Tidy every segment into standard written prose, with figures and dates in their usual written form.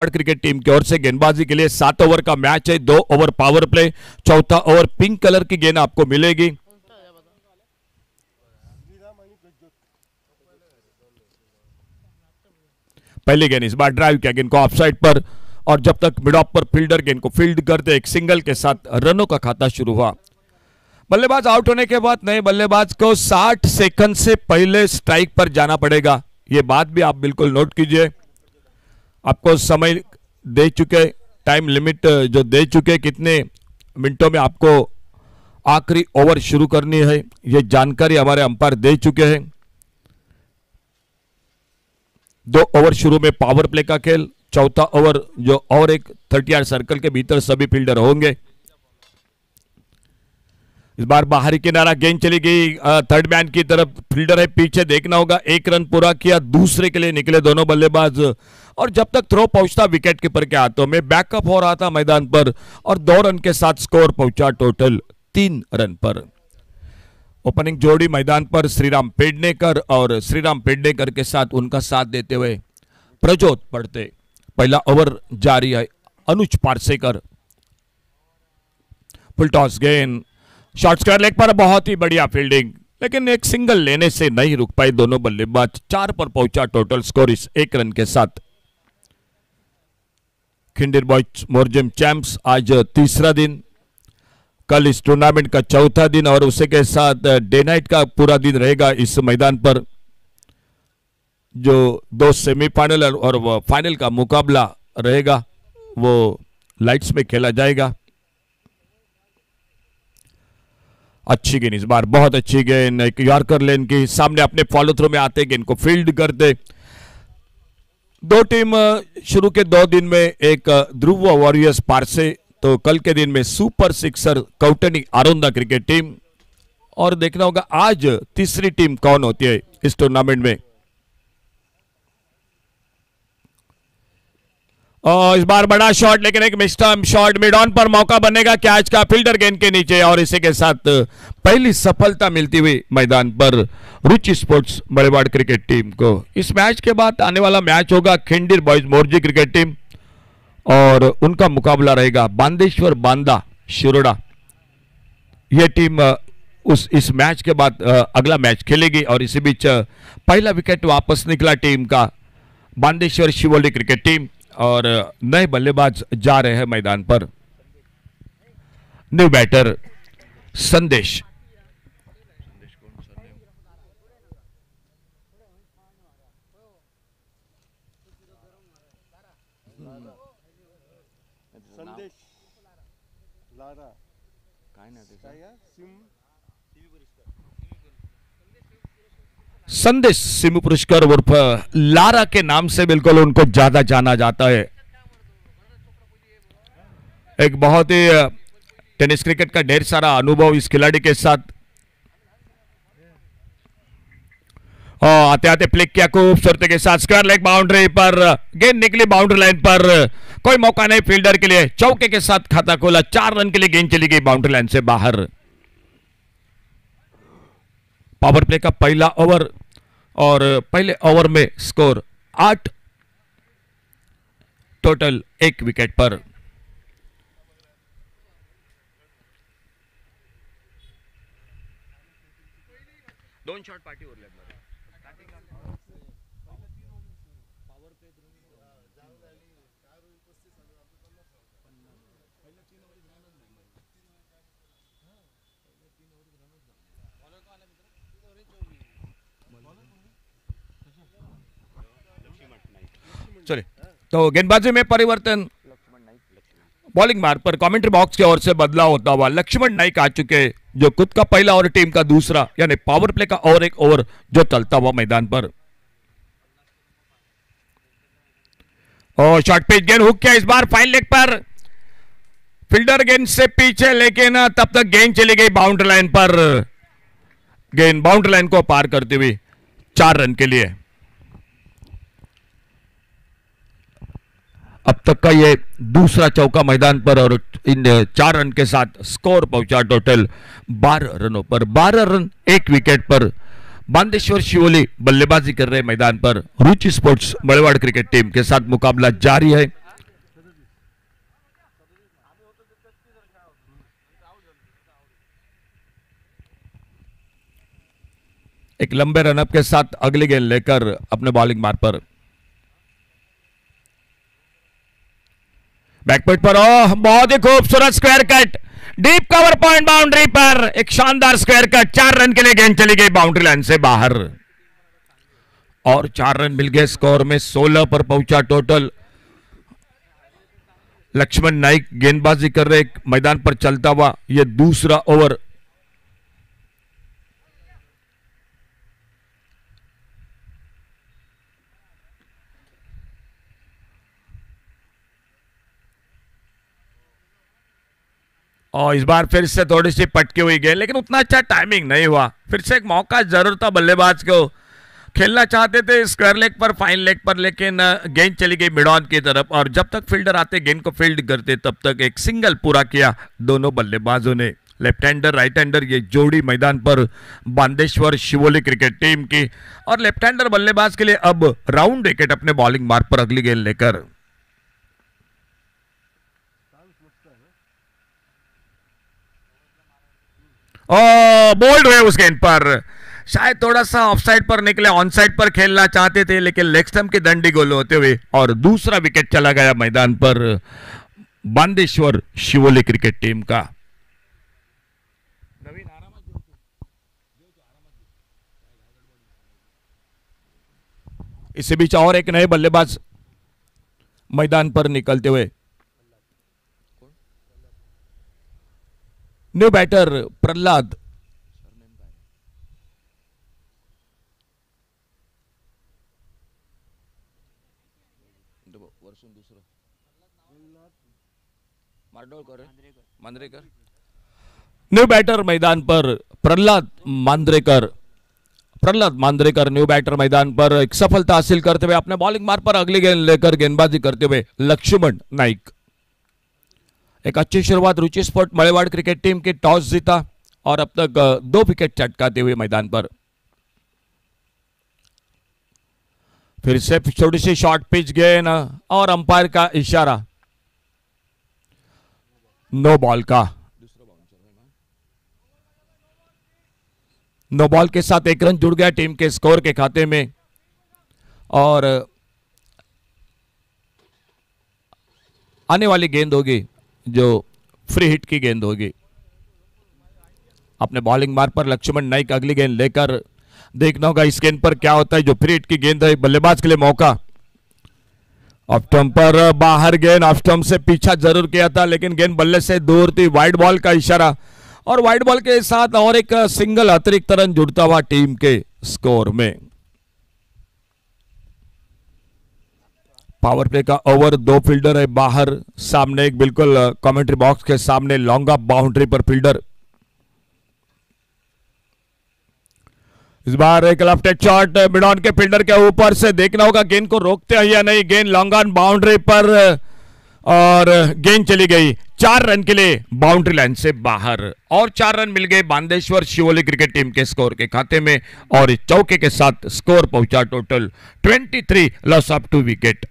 Cricket team की ओर से गेंदबाजी के लिए 7 ओवर का मैच है, 2 ओवर पावर प्ले, चौथा ओवर पिंक कलर की गेंद आपको मिलेगी। पहली गेंद इस बार ड्राइव किया, गेंद को ऑफसाइड पर, और जब तक मिड ऑफ पर फील्डर गेंद को फील्ड करते एक सिंगल के साथ रनों का खाता शुरू हुआ। बल्लेबाज आउट होने के बाद नए बल्लेबाज को 60 सेकंड से पहले स्ट्राइक पर जाना पड़ेगा। यह बात भी आप बिल्कुल नोट कीजिए। आपको समय दे चुके, टाइम लिमिट जो दे चुके, कितने मिनटों में आपको आखिरी ओवर शुरू करनी है, यह जानकारी हमारे अंपायर दे चुके हैं। 2 ओवर शुरू में पावर प्ले का खेल, चौथा ओवर जो और एक 30 यार्ड सर्कल के भीतर सभी फील्डर होंगे। इस बार बाहरी किनारा गेंद चली गई थर्ड मैन की तरफ, फील्डर है पीछे, देखना होगा। 1 रन पूरा किया, दूसरे के लिए निकले दोनों बल्लेबाज, और जब तक थ्रो पहुंचता विकेट कीपर के हाथों में बैकअप हो रहा था मैदान पर, और 2 रन के साथ स्कोर पहुंचा टोटल 3 रन पर। ओपनिंग जोड़ी मैदान पर श्रीराम पेडनेकर, और श्रीराम पेडनेकर के साथ उनका साथ देते हुए प्रजोत पड़ते। पहला ओवर जारी है, अनुज पारसेकर, फुल टॉस गेंद, शॉर्ट स्क्वायर लेग पर, बहुत ही बढ़िया फील्डिंग, लेकिन एक सिंगल लेने से नहीं रुक पाए दोनों बल्लेबाज। 4 पर पहुंचा टोटल स्कोर इस 1 रन के साथ। खिंडीर बॉयज मोरजिम चैंप्स आज तीसरा दिन, कल इस टूर्नामेंट का चौथा दिन, और उसी के साथ डे नाइट का पूरा दिन रहेगा इस मैदान पर। जो 2 सेमीफाइनल और फाइनल का मुकाबला रहेगा वो लाइट्स में खेला जाएगा। अच्छी गेंद इस बार, बहुत अच्छी गेंद, एक यॉर्कर लेन की सामने अपने फॉलो थ्रू में आते गेंद को फील्ड करते। 2 टीम शुरू के 2 दिन में, एक ध्रुव वॉरियर्स पारसे, तो कल के दिन में सुपर सिक्सर कौटनी आरोंदा क्रिकेट टीम, और देखना होगा आज तीसरी टीम कौन होती है इस टूर्नामेंट में। इस बार बड़ा शॉट, लेकिन एक मिस्टर्म शॉट, मिड ऑन पर मौका बनेगा कैच का, फील्डर गेंद के नीचे, और इसी के साथ पहली सफलता मिलती हुई मैदान पर रुचि स्पोर्ट्स बड़ेवाड़ क्रिकेट टीम को। इस मैच के बाद आने वाला मैच होगा खिंडीर बॉयज मोरजी क्रिकेट टीम, और उनका मुकाबला रहेगा बांदेश्वर बांदा शिरोडा। यह टीम इस मैच के बाद अगला मैच खेलेगी, और इसी बीच पहला विकेट वापस निकला टीम का बांदेश्वर शिवोली क्रिकेट टीम, और नए बल्लेबाज जा रहे हैं मैदान पर। न्यू बैटर संदेश, संदेश सिमु पुरस्कार उर्फ लारा के नाम से बिल्कुल उनको ज्यादा जाना जाता है। एक बहुत ही टेनिस क्रिकेट का ढेर सारा अनुभव इस खिलाड़ी के साथ। आते आते फ्लिक किया खूबसूरती के साथ, स्क्वायर लेग बाउंड्री पर गेंद निकली बाउंड्री लाइन पर, कोई मौका नहीं फील्डर के लिए, चौके के साथ खाता खोला, 4 रन के लिए गेंद चली गई बाउंड्री लाइन से बाहर। पावर प्ले का पहला ओवर, और पहले ओवर में स्कोर 8, टोटल 1 विकेट पर। दोन शॉट पार्टी उरले चले। तो गेंदबाजी में परिवर्तन, बॉलिंग मार्ग पर कमेंट्री बॉक्स की ओर से बदलाव होता हुआ लक्ष्मण नाइक आ चुके, जो खुद का पहला और टीम का दूसरा, यानी पावर प्ले का और एक ओवर जो चलता हुआ मैदान पर। और शॉर्ट पिच गेंद हुक किया, इस बार फाइन लेग पर, फील्डर गेंद से पीछे, लेकिन तब तक गेंद चली गई बाउंड्री लाइन पर। गेंद बाउंड्री लाइन को पार करते हुए 4 रन के लिए। अब तक का ये दूसरा चौका मैदान पर, और इन 4 रन के साथ स्कोर पहुंचा टोटल 12 रनों पर। 12 रन 1 विकेट पर बांदेश्वर शिवोली बल्लेबाजी कर रहे मैदान पर। रुचि स्पोर्ट्स बड़ेवाड़ क्रिकेट टीम के साथ मुकाबला जारी है। एक लंबे रनअप के साथ अगली गेंद लेकर अपने बॉलिंग मार्ग पर बैकफुट पर। ओह, बहुत ही खूबसूरत square cut, deep cover point boundary पर एक शानदार स्क्वायर कट। 4 रन के लिए गेंद चली गई बाउंड्री लाइन से बाहर और 4 रन मिल गए। स्कोर में 16 पर पहुंचा टोटल। लक्ष्मण नाइक गेंदबाजी कर रहे मैदान पर चलता हुआ यह दूसरा ओवर। और इस बार फिर से थोड़ी सी पटकी हुई गेंद, लेकिन उतना अच्छा टाइमिंग नहीं हुआ। फिर से एक मौका जरूर था बल्लेबाज को, खेलना चाहते थे स्क्वायर लेग पर, फाइन लेग पर, लेकिन गेंद चली गई मिड ऑन की तरफ और जब तक फील्डर आते गेंद को फील्ड करते तब तक एक सिंगल पूरा किया दोनों बल्लेबाजों ने। लेफ्ट हैंडर राइट हैंडर ये जोड़ी मैदान पर बांदेश्वर शिवोली क्रिकेट टीम की। और लेफ्ट हैंडर बल्लेबाज के लिए अब राउंड विकेट अपने बॉलिंग मार्ग पर अगली गेंद लेकर। बोल्ड हुए उस गेंद पर, शायद थोड़ा सा ऑफसाइड पर निकले, ऑनसाइड पर खेलना चाहते थे लेकिन लेग स्टंप की दंडी गोल होते हुए और दूसरा विकेट चला गया मैदान पर बांदेश्वर शिवोली क्रिकेट टीम का। इसी बीच और एक नए बल्लेबाज मैदान पर निकलते हुए, new batter Prahlad. New batter मैदान पर प्रहलाद मांद्रेकर। प्रहलाद मांद्रेकर न्यू बैटर मैदान पर एक सफलता हासिल करते हुए अपने बॉलिंग मार्ग पर अगली गेंद लेकर गेंदबाजी करते हुए लक्ष्मण नाइक। एक अच्छी शुरुआत रुचि स्पोर्ट मड़ेवाड़ क्रिकेट टीम की, टॉस जीता और अब तक 2 विकेट चटकाते हुए मैदान पर। फिर से छोटी सी शॉर्ट पिच गेंद और अंपायर का इशारा नो बॉल का। नो बॉल के साथ 1 रन जुड़ गया टीम के स्कोर के खाते में और आने वाली गेंद होगी जो फ्री हिट की गेंद होगी। अपने बॉलिंग मार्ग पर लक्ष्मण नाइक अगली गेंद लेकर, देखना होगा इस गेंद पर क्या होता है। जो फ्री हिट की गेंद है बल्लेबाज के लिए मौका। ऑफ स्टंप पर बाहर गेंद, ऑफ स्टंप से पीछा जरूर किया था लेकिन गेंद बल्ले से दूर थी। वाइड बॉल का इशारा और वाइड बॉल के साथ और एक सिंगल अतिरिक्त रन जुड़ता हुआ टीम के स्कोर में। पावर प्ले का ओवर, 2 फील्डर है बाहर, सामने एक बिल्कुल कमेंट्री बॉक्स के सामने लॉन्ग ऑफ बाउंड्री पर फील्डर। इस बार एक left hand shot mid on के फील्डर के ऊपर से, देखना होगा गेंद को रोकते हैं या नहीं। गेंद लॉन्ग ऑन बाउंड्री पर और गेंद चली गई 4 रन के लिए बाउंड्री लाइन से बाहर और 4 रन मिल गए बांदेश्वर शिवोली क्रिकेट टीम के स्कोर के खाते में और इस चौके के साथ स्कोर पहुंचा total 23, loss of 2 wicket.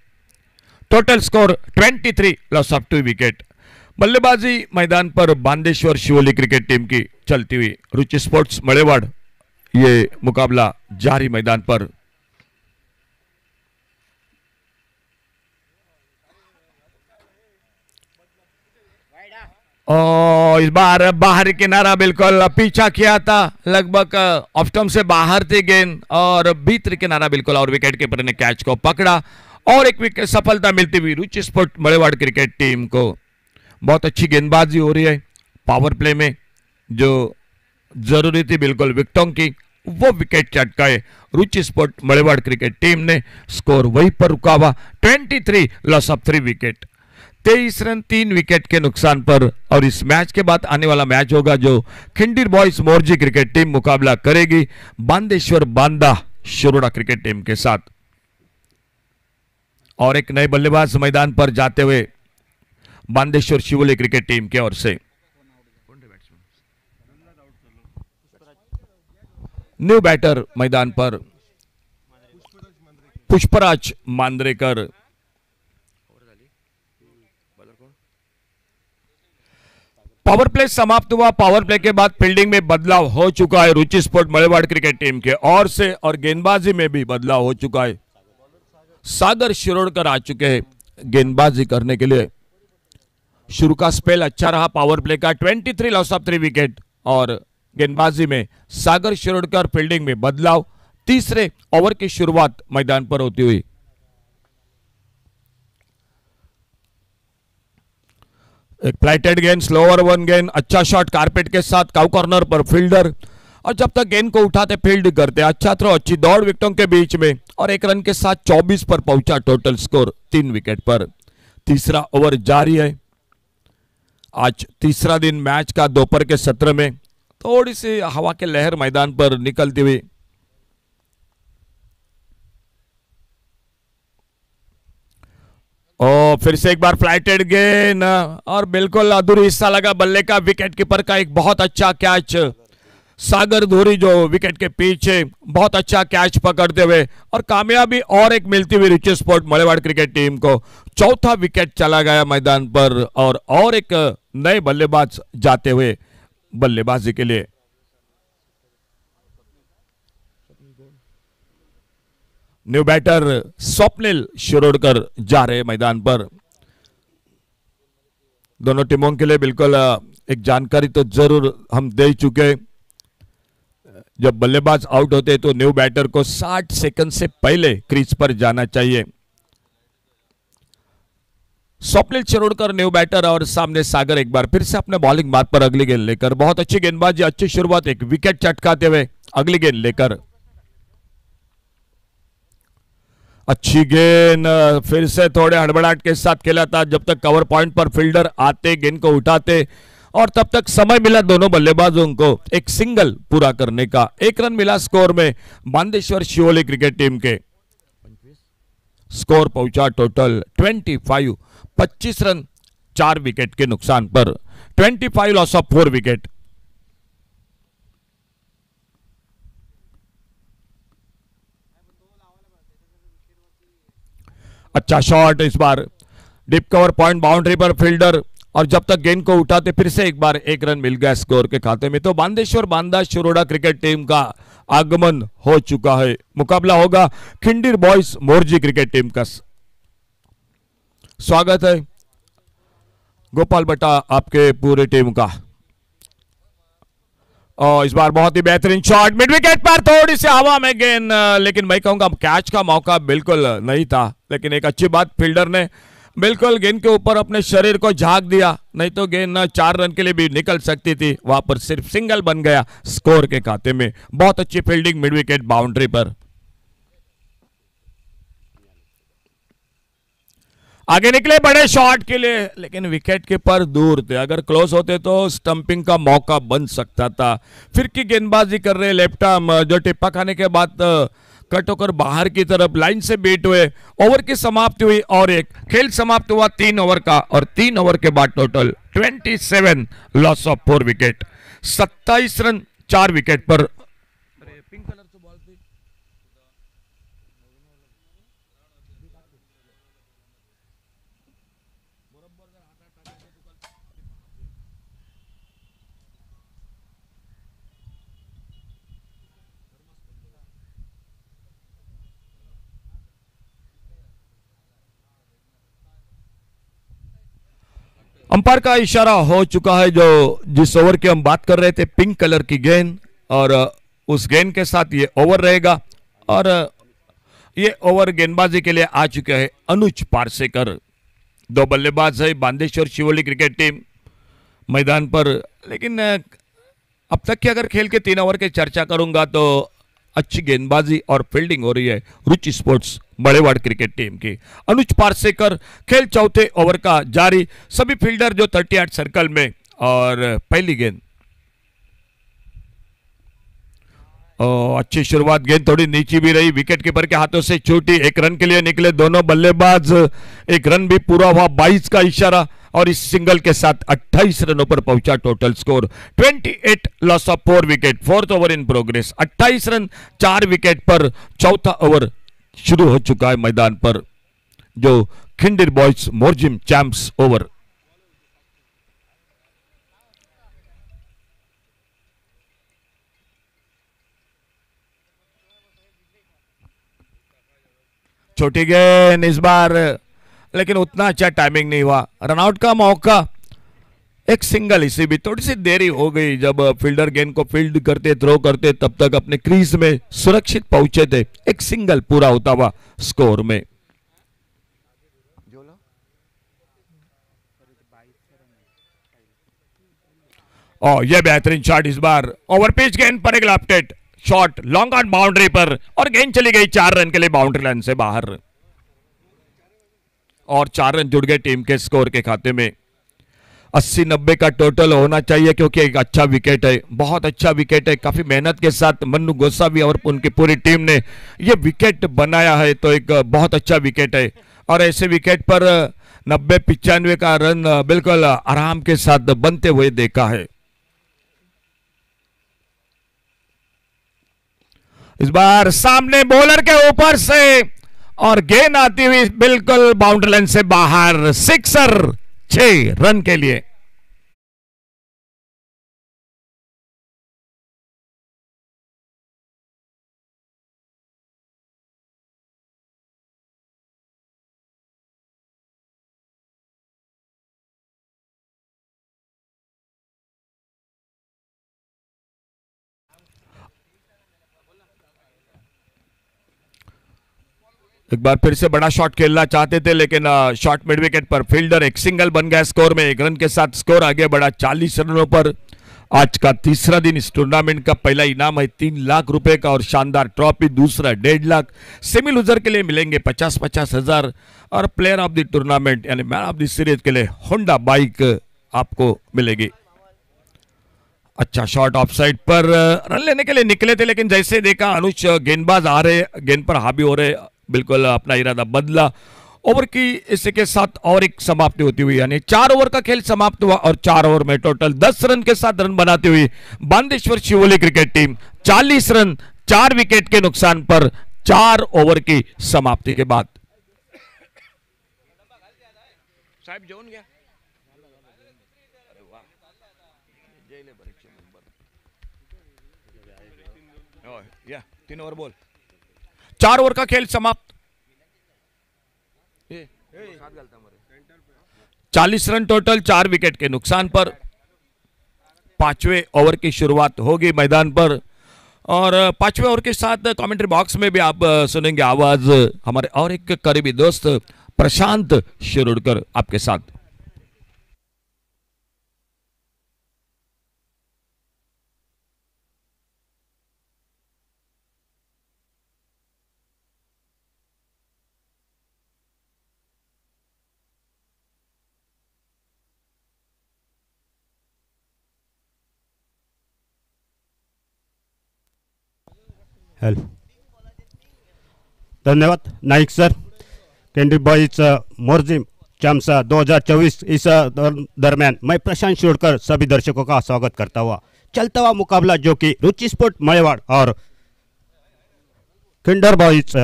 Total score 23, loss of 2 wicket. बल्लेबाजी मैदान पर बांदेश्वर शिवोली क्रिकेट टीम की चलती हुई। रुचि स्पोर्ट्स मड़ेवाड़ ये मुकाबला जारी मैदान पर। और इस बार बाहरी किनारा बिल्कुल पीछा किया था, लगभग ऑफ स्टंप से बाहर थी गेंद और भीतरी किनारा बिल्कुल और विकेट कीपर ने कैच को पकड़ा और एक विकेट सफलता मिलती हुई रुचि स्पोर्ट मड़ेवाड़ क्रिकेट टीम को। बहुत अच्छी गेंदबाजी हो रही है पावर प्ले में, जो जरूरी थी बिल्कुल विकेटों की, वो विकेट चटकाए रुचि स्पोर्ट मड़ेवाड़ क्रिकेट टीम ने। स्कोर वहीं पर रुका हुआ 23, loss of 3 wicket. 23 run 3 wicket के नुकसान पर। और इस मैच के बाद आने वाला मैच होगा जो खिंडीर बॉयज मोरजी क्रिकेट टीम मुकाबला करेगी बांदेश्वर बांदा शिरोडा क्रिकेट टीम के साथ। और एक नए बल्लेबाज मैदान पर जाते हुए बांदेश्वर शिवोली क्रिकेट टीम की ओर से न्यू बैटर मैदान पर पुष्पराज मांद्रेकर। पावर प्ले समाप्त हुआ। पावर प्ले के बाद फील्डिंग में बदलाव हो चुका है रुचि स्पोर्ट मड़ेवाड़ क्रिकेट टीम के ओर से, और गेंदबाजी में भी बदलाव हो चुका है। सागर शिरोडकर आ चुके हैं गेंदबाजी करने के लिए। शुरू का स्पेल अच्छा रहा पावर प्ले का, 23 लॉस ऑफ 3 विकेट, और गेंदबाजी में सागर शिरोडकर, फील्डिंग में बदलाव। तीसरे ओवर की शुरुआत मैदान पर होती हुई। एक फ्लाइटेड गेंद, स्लोअर वन गेंद, अच्छा शॉट कारपेट के साथ, काउ कॉर्नर पर फील्डर, और जब तक गेंद को उठाते फील्ड करते, अच्छा थ्रो, अच्छी दौड़ विकेटों के बीच में, और 1 रन के साथ 24 पर पहुंचा टोटल स्कोर 3 विकेट पर। तीसरा ओवर जारी है। आज तीसरा दिन मैच का दोपहर के सत्र में थोड़ी सी हवा के लहर मैदान पर निकलती हुई। और फिर से एक बार फ्लाइटेड गेंद, और बिल्कुल अधूरी हिस्सा लगा बल्ले का। विकेट कीपर का एक बहुत अच्छा कैच, सागर धोरी जो विकेट के पीछे बहुत अच्छा कैच पकड़ते हुए, और कामयाबी और एक मिलती हुई रुचि स्पोर्ट मड़ेवाड़ क्रिकेट टीम को। चौथा विकेट चला गया मैदान पर, और एक नए बल्लेबाज जाते हुए बल्लेबाजी के लिए। न्यू बैटर स्वप्निल शिरोडकर जा रहे मैदान पर। दोनों टीमों के लिए बिल्कुल एक जानकारी तो जरूर हम दे चुके। जब बल्लेबाज आउट होते तो न्यू बैटर को 60 सेकंड से पहले क्रीज पर जाना चाहिए। स्वप्निल शिरोडकर न्यू बैटर, और सामने सागर एक बार फिर से अपने बॉलिंग मार्ग पर अगली गेंद लेकर। बहुत अच्छी गेंदबाजी, अच्छी शुरुआत, एक विकेट चटकाते हुए अगली गेंद लेकर। अच्छी गेंद, फिर से थोड़े हड़बड़ाहट के साथ खेला था। जब तक कवर पॉइंट पर फील्डर आते, गेंद को उठाते, और तब तक समय मिला दोनों बल्लेबाजों को एक सिंगल पूरा करने का। 1 रन मिला स्कोर में बांदेश्वर शिवोली क्रिकेट टीम के। स्कोर पहुंचा टोटल 25, 25 रन 4 विकेट के नुकसान पर। 25 लॉस ऑफ 4 विकेट। अच्छा शॉट, इस बार डीप कवर पॉइंट बाउंड्री पर फील्डर, और जब तक गेंद को उठाते फिर से एक बार 1 रन मिल गया स्कोर के खाते में। तो बांदेश्वर बांदा शिरोडा क्रिकेट टीम का आगमन हो चुका है। मुकाबला होगा खिंडीर बॉयज मोरजी क्रिकेट टीम का। स्वागत है गोपाल बट्टा आपके पूरे टीम का। और इस बार बहुत ही बेहतरीन शॉट, मिड विकेट पर थोड़ी सी हवा में गेंद, लेकिन मैं कहूंगा कैच का मौका बिल्कुल नहीं था। लेकिन एक अच्छी बात, फील्डर ने बिल्कुल गेंद के ऊपर अपने शरीर को झांक दिया, नहीं तो गेंद 4 रन के लिए भी निकल सकती थी। वहां पर सिर्फ सिंगल बन गया स्कोर के खाते में। बहुत अच्छी फील्डिंग मिड विकेट बाउंड्री पर। आगे निकले बड़े शॉट के लिए, लेकिन विकेट के पर दूर थे। अगर क्लोज होते तो स्टंपिंग का मौका बन सकता था। फिर की गेंदबाजी कर रहे लेफ्ट आर्म, जो टिप्पा खाने के बाद कट होकर बाहर की तरफ लाइन से बीट हुए। ओवर की समाप्ति हुई, और एक खेल समाप्त हुआ 3 ओवर का, और 3 ओवर के बाद total 27 loss of 4 wicket. 27 run 4 wicket पर। अंपायर का इशारा हो चुका है। जो जिस ओवर की हम बात कर रहे थे, पिंक कलर की गेंद, और उस गेंद के साथ ये ओवर रहेगा। और ये ओवर गेंदबाजी के लिए आ चुके हैं अनुज पारसेकर। 2 बल्लेबाज है बांदेश्वर शिवोली क्रिकेट टीम मैदान पर। लेकिन अब तक की अगर खेल के 3 ओवर की चर्चा करूंगा तो अच्छी गेंदबाजी और फील्डिंग हो रही है रुचि स्पोर्ट्स मड़ेवाड़ क्रिकेट टीम की। अनुज पारसेकर, खेल चौथे ओवर का जारी। सभी फील्डर जो 38 सर्कल में, और पहली गेंद, अच्छी शुरुआत, गेंद थोड़ी नीची भी रही, विकेट कीपर के हाथों से छूटी। 1 रन के लिए निकले दोनों बल्लेबाज। 1 रन भी पूरा हुआ, 22 का इशारा, और इस सिंगल के साथ 28 रनों पर पहुंचा total score 28 loss of 4 wicket. 4th over in progress. 28 run 4 wicket पर चौथा ओवर शुरू हो चुका है मैदान पर, जो खिंडीर बॉयज मोरजिम चैंप्स ओवर। छोटी गेंद इस बार, लेकिन उतना अच्छा टाइमिंग नहीं हुआ। रनआउट का मौका, एक सिंगल, इसी भी थोड़ी सी देरी हो गई। जब फील्डर गेंद को फील्ड करते, थ्रो करते, तब तक अपने क्रीज में सुरक्षित पहुंचे थे। एक सिंगल पूरा होता हुआ स्कोर में। और यह बेहतरीन शॉट इस बार, ओवरपिच गेंद पर एक लेफ्टेड शॉट लॉन्ग ऑन बाउंड्री पर, और गेंद चली गई 4 रन के लिए बाउंड्री लाइन से बाहर, और 4 रन जुड़ गए टीम के स्कोर के खाते में। 80-90 का टोटल होना चाहिए, क्योंकि एक अच्छा विकेट है, बहुत अच्छा विकेट है। काफी मेहनत के साथ मन्नू गोसावी और उनकी पूरी टीम ने यह विकेट बनाया है, तो एक बहुत अच्छा विकेट है। और ऐसे विकेट पर 90-95 का रन बिल्कुल आराम के साथ बनते हुए देखा है। इस बार सामने बॉलर के ऊपर से, और गेंद आती हुई बिल्कुल बाउंड्री लाइन से बाहर, सिक्सर 6 रन के लिए। एक बार फिर से बड़ा शॉट खेलना चाहते थे, लेकिन शॉट मिड विकेट पर फील्डर, एक सिंगल बन गया स्कोर में। 1 रन के साथ स्कोर आगे बढ़ा 40 रनों पर। आज का तीसरा दिन, इस टूर्नामेंट का पहला इनाम है 3 लाख रुपए का और शानदार ट्रॉफी, दूसरा 1.5 लाख। सेमी लूजर के लिए मिलेंगे 50-50 हजार, और प्लेयर ऑफ द टूर्नामेंट यानी मैन ऑफ द सीरीज के लिए होंडा बाइक आपको मिलेगी। अच्छा शॉट ऑफ साइड पर, रन लेने के लिए निकले थे, लेकिन जैसे देखा अनुज गेंदबाज आ रहे, गेंद पर हावी हो रहे, बिल्कुल अपना इरादा बदला। ओवर की इसी के साथ और एक समाप्ति होती हुई, यानी 4 ओवर का खेल समाप्त हुआ, और 4 ओवर में टोटल 10 रन के साथ रन बनाती हुई Bandeshwar Shivoli cricket team 40 run 4 wicket के नुकसान पर 4 ओवर की समाप्ति के बाद। साहब जोन गया, अरे वाह, 3 ओवर बोल, 4 ओवर का खेल समाप्त। 40 रन टोटल 4 विकेट के नुकसान पर 5वें ओवर की शुरुआत होगी मैदान पर। और 5वें ओवर के साथ कमेंट्री बॉक्स में भी आप सुनेंगे आवाज हमारे और एक करीबी दोस्त प्रशांत शिरोडकर आपके साथ। हेलो, धन्यवाद Naik sir. Candy Boys Morjim चमसा 2024 इस दरमियान मैं प्रशांत शिरोडकर सभी दर्शकों का स्वागत करता हुआ चलता हुआ मुकाबला जो कि रुचि स्पोर्ट मलेवाड़ और किंडर बॉयज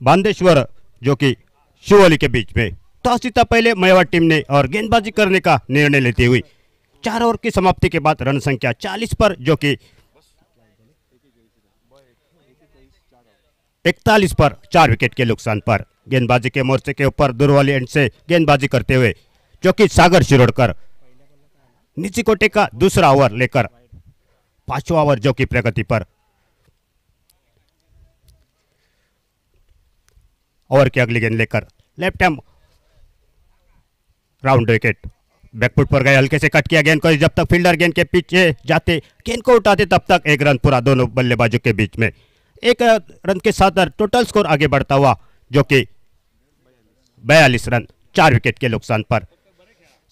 बांदेश्वर जो कि शिवोली के बीच में टॉस जीता पहले मलेवाड़ टीम ने और गेंदबाजी करने का निर्णय लेते हुए 4 ओवर की समाप्ति के बाद रन संख्या 40 पर जो कि 41 पर 4 विकेट के नुकसान पर गेंदबाजी के मोर्चे के ऊपर दूर वाली एंड से गेंदबाजी करते हुए जो कि सागर शिरोडकर नीचे कोटे का दूसरा ओवर लेकर 5वां ओवर जो कि प्रगति पर। ओवर की अगली गेंद लेकर left hand round wicket, back foot पर गए, हल्के से कट किया गेंद को, जब तक फील्डर गेंद के पीछे जाते गेंद को उठाते तब तक 1 रन पूरा दोनों बल्लेबाजों के बीच में। 1 रन के साथ टोटल स्कोर आगे बढ़ता हुआ जो कि 42 रन 4 विकेट के नुकसान पर।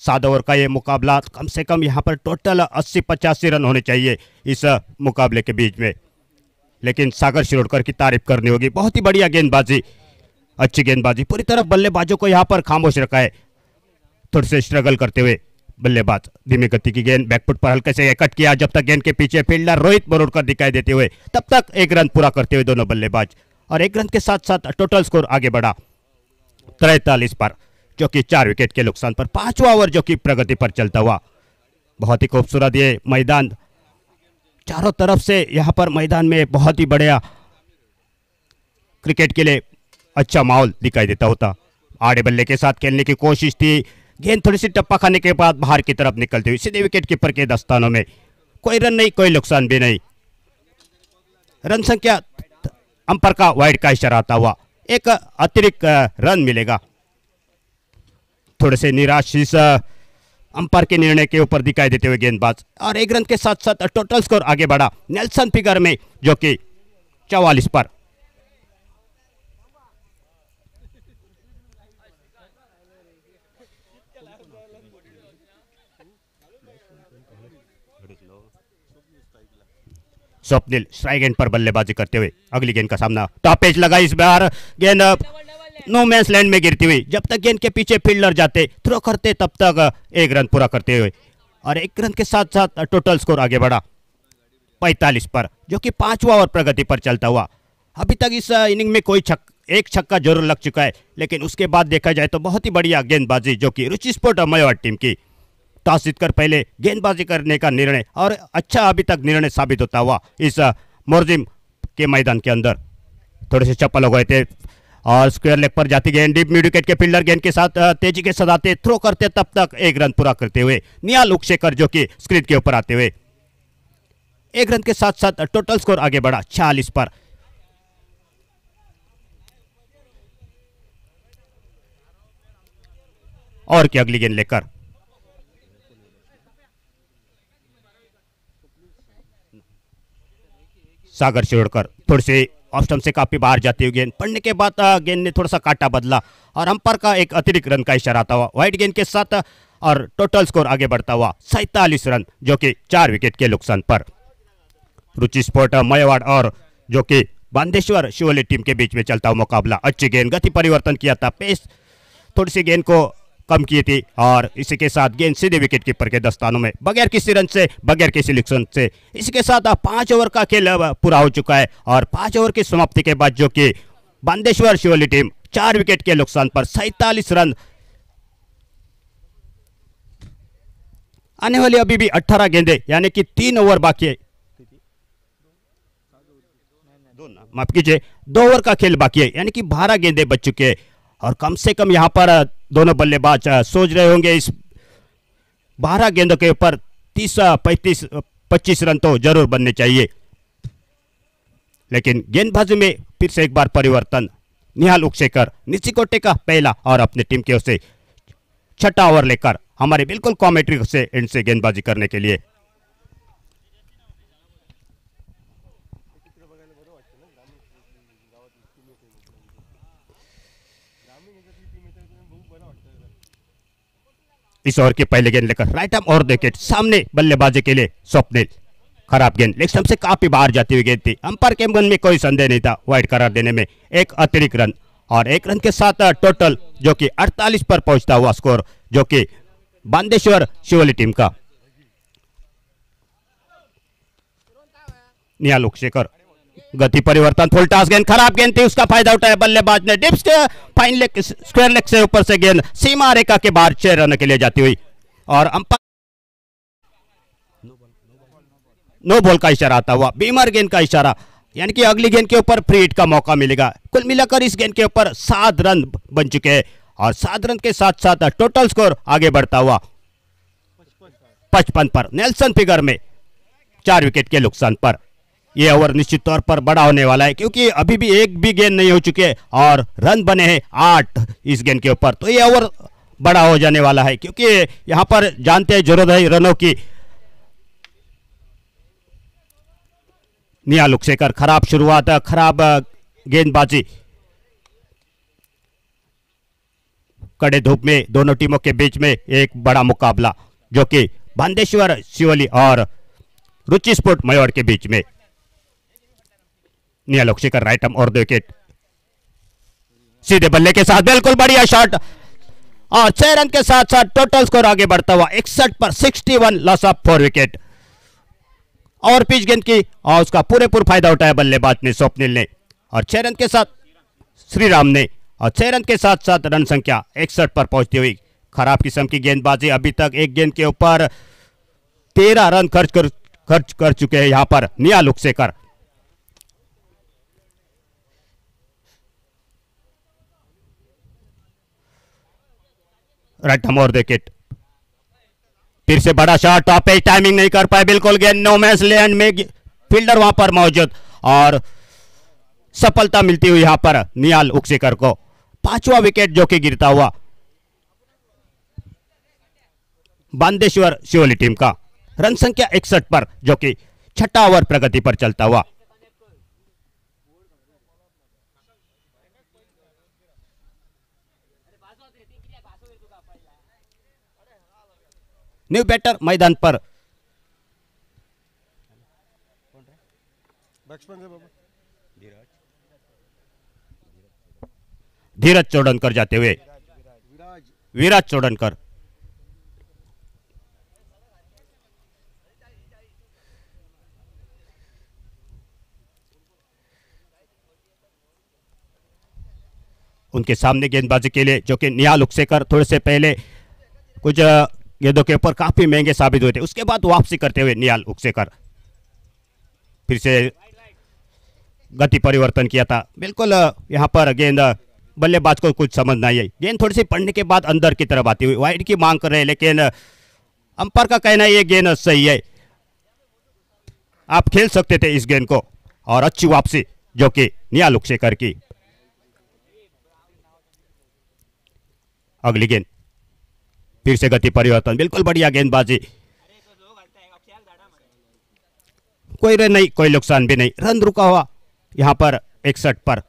7 ओवर का ये मुकाबला, कम से कम यहाँ पर टोटल 80-85 रन होने चाहिए इस मुकाबले के बीच में, लेकिन सागर शिरोडकर की तारीफ करनी होगी। बहुत ही बढ़िया गेंदबाजी, अच्छी गेंदबाजी, पूरी तरह बल्लेबाजों को यहाँ पर खामोश रखा है। थोड़े से स्ट्रगल करते हुए बल्लेबाज, धीमी गति की गेंद बैकफुट पर हल्के से कट किया, जब तक गेंद के पीछे फील्डर रोहित बरोड़कर दिखाई देते हुए तब तक 1 रन पूरा करते हुए दोनों बल्लेबाज, और 1 रन के साथ साथ टोटल स्कोर आगे बढ़ा 43 पर जो कि 4 विकेट के नुकसान पर। 5वां ओवर जो कि प्रगति पर चलता हुआ, बहुत ही खूबसूरत ये मैदान, चारों तरफ से यहाँ पर मैदान में बहुत ही बढ़िया क्रिकेट के लिए अच्छा माहौल दिखाई देता होता। आड़े बल्ले के साथ खेलने की कोशिश थी, गेंद थोड़ी सी टप्पा खाने के बाद बाहर की तरफ निकलती हुई सीधे विकेट कीपर के दस्तानों में। कोई रन नहीं, कोई नुकसान भी नहीं। रन संख्या अंपायर का वाइड का इशारा आता हुआ एक अतिरिक्त रन मिलेगा। थोड़े से निराश इस अंपायर के निर्णय के ऊपर दिखाई देते हुए गेंदबाज, और एक रन के साथ साथ टोटल स्कोर आगे बढ़ा नेल्सन फिगर में, जो कि 44 पर। स्वप्निल स्ट्राइक एंड पर बल्लेबाजी करते हुए अगली गेंद का सामना, टॉप पेच लगा इस बार, गेंद नो मैंस लैंड में गिरती हुई। जब तक गेंद के पीछे फील्डर जाते, थ्रो करते, तब तक एक रन पूरा करते हुए, और एक रन के साथ साथ टोटल स्कोर आगे बढ़ा 45 पर, जो कि 5वां ओवर प्रगति पर चलता हुआ। अभी तक इस इनिंग में एक छक्का जरूर लग चुका है, लेकिन उसके बाद देखा जाए तो बहुत ही बढ़िया गेंदबाजी जो कि रुचि स्पोर्ट मयवाड़ टीम की। टॉस जीतकर पहले गेंदबाजी करने का निर्णय, और अच्छा अभी तक निर्णय साबित होता हुआ इस मोरजिम के मैदान के अंदर। थोड़े से चप्पल हो गए थे, और स्क्वायर लेग पर जाती गेंद डीप मिड विकेट के फील्डर गेंद के साथ तेजी के सदाते, थ्रो करते, तब तक एक रन पूरा करते हुए निहाल उक्षेकर जो कि स्क्रीन के ऊपर आते हुए एक रन के साथ साथ टोटल स्कोर आगे बढ़ा 46 पर। और की अगली गेंद लेकर सागर शिरोडकर, थोड़ी सी ऑफ स्टंप से काफी बाहर जाती हुई गेंद पड़ने के बाद गेंद ने थोड़ा सा काटा बदला, और अंपायर का एक अतिरिक्त रन का इशारा आता हुआ वाइड गेंद के साथ, और टोटल स्कोर आगे बढ़ता हुआ 47 रन, जो कि 4 विकेट के नुकसान पर। रुचि स्पोर्ट मयवाड़ और जो कि बांदेश्वर शिवोली टीम के बीच में चलता हुआ मुकाबला। अच्छी गेंद, गति परिवर्तन किया था, पेस थोड़ी सी गेंद को कम की थी, और इसी के साथ गेंद सीधे विकेट कीपर के दस्तानों में, बगैर किसी रन से, बगैर किसी नुकसान से। इसी के साथ 5 ओवर का खेल पूरा हो चुका है, और 5 ओवर की समाप्ति के बाद जो कि बांदेश्वर शिवोली टीम 4 विकेट के नुकसान पर 47 रन। आने वाली अभी भी 18 गेंदें, यानी कि 3 ओवर बाकी है, माफ कीजिए 2 ओवर का खेल बाकी है, यानी कि 12 गेंदें बच चुके हैं, और कम से कम यहां पर दोनों बल्लेबाज सोच रहे होंगे इस 12 गेंदों के ऊपर 30-25 रन तो जरूर बनने चाहिए। लेकिन गेंदबाजी में फिर से एक बार परिवर्तन, निहाल उक्षेकर निचिकोटे का पहला और अपनी टीम की ओर से 6ठा ओवर लेकर हमारे बिल्कुल कॉमेंट्री से इनसे गेंदबाजी करने के लिए। इस ओवर की पहले गेंद लेकर राइट आर्म और विकेट सामने बल्लेबाजी के लिए स्वप्निल, खराब गेंद, लेग स्टंप से काफी बाहर जाती हुई गेंद थी। अंपायर के मन में कोई संदेह नहीं था, वाइड करार देने में एक अतिरिक्त रन, और एक रन के साथ टोटल जो कि 48 पर पहुंचता हुआ स्कोर, जो कि बांदेश्वर शिवोली टीम का। निहाल उक्षेकर, गति परिवर्तन, फुल टॉस गेंद, खराब गेंद थी, उसका फायदा उठाया बल्लेबाज ने, डिप्स के फाइन लेग स्क्वायर लेग से ऊपर से गेंद सीमा रेखा के बाहर 6 रन के लिए जाती हुई, और अंपायर नो बॉल का इशारा आता हुआ, बीमर गेंद का इशारा, यानी कि अगली गेंद के ऊपर फ्री हिट का मौका मिलेगा। कुल मिलाकर इस गेंद के ऊपर 7 रन बन चुके हैं, और 7 रन के साथ साथ टोटल स्कोर आगे बढ़ता हुआ 55 पर, नेल्सन फिगर में 4 विकेट के नुकसान पर। यह ओवर निश्चित तौर पर बड़ा होने वाला है, क्योंकि अभी भी एक भी गेंद नहीं हो चुके, और रन बने हैं 8 इस गेंद के ऊपर, तो यह ओवर बड़ा हो जाने वाला है, क्योंकि यहां पर जानते हैं जरूरत है रनों की। निहाल उक्षेकर, खराब शुरुआत, खराब गेंदबाजी, कड़े धूप में दोनों टीमों के बीच में एक बड़ा मुकाबला, जो कि बांदेश्वर शिवोली और रुचि स्पोर्ट मयवाड़ के बीच में। निहाल उक्षेकर राइट आर्म और विकेट, सीधे बल्ले के साथ बिल्कुल बढ़िया शॉट, और 6 रन के साथ साथ टोटल स्कोर आगे बढ़ता हुआ 61 पर 61, लॉस ऑफ 4 विकेट। और पिच गेंद की, और उसका पूरेपूर फायदा उठाया बल्लेबाज ने, स्वप्निल ने, और 6 रन के साथ श्रीराम ने, और 6 रन के साथ साथ रन संख्या 61 पर पहुंचती हुई। खराब किस्म की गेंदबाजी, अभी तक एक गेंद के ऊपर 13 रन खर्च कर चुके हैं यहां पर निहाल उक्षेकर। राइट हम और विकेट। फिर से बड़ा शॉट, टॉप पे टाइमिंग नहीं कर पाए, बिल्कुल गेंद नो मैच लैंड में, फील्डर वहां पर मौजूद और सफलता मिलती हुई यहां पर निहाल उक्सेकर को। 5वां विकेट जो कि गिरता हुआ बांदेश्वर शिवोली टीम का। रन संख्या 61 पर जो कि 6ठा ओवर प्रगति पर चलता हुआ। न्यू बैटर मैदान पर धीरज चोडनकर जाते हुए, विराज चोडनकर। उनके सामने गेंदबाजी के लिए जो कि निहाल उक्सेकर थोड़े से पहले कुछ गेंदों के ऊपर काफी महंगे साबित हुए थे, उसके बाद वापसी करते हुए निहाल उक्सेकर फिर से गति परिवर्तन किया था। बिल्कुल यहां पर गेंद बल्लेबाज को कुछ समझ नहीं आई, गेंद थोड़ी सी पड़ने के बाद अंदर की तरफ आती हुई वाइड की मांग कर रहे हैं, लेकिन अंपायर का कहना है ये गेंद सही है, आप खेल सकते थे इस गेंद को। और अच्छी वापसी जो कि निहाल उक्सेकर की। अगली गेंद फिर से गति परिवर्तन, बिल्कुल बढ़िया गेंदबाजी, कोई रन नहीं, कोई नुकसान भी नहीं, रन रुका हुआ यहां पर 61 पर।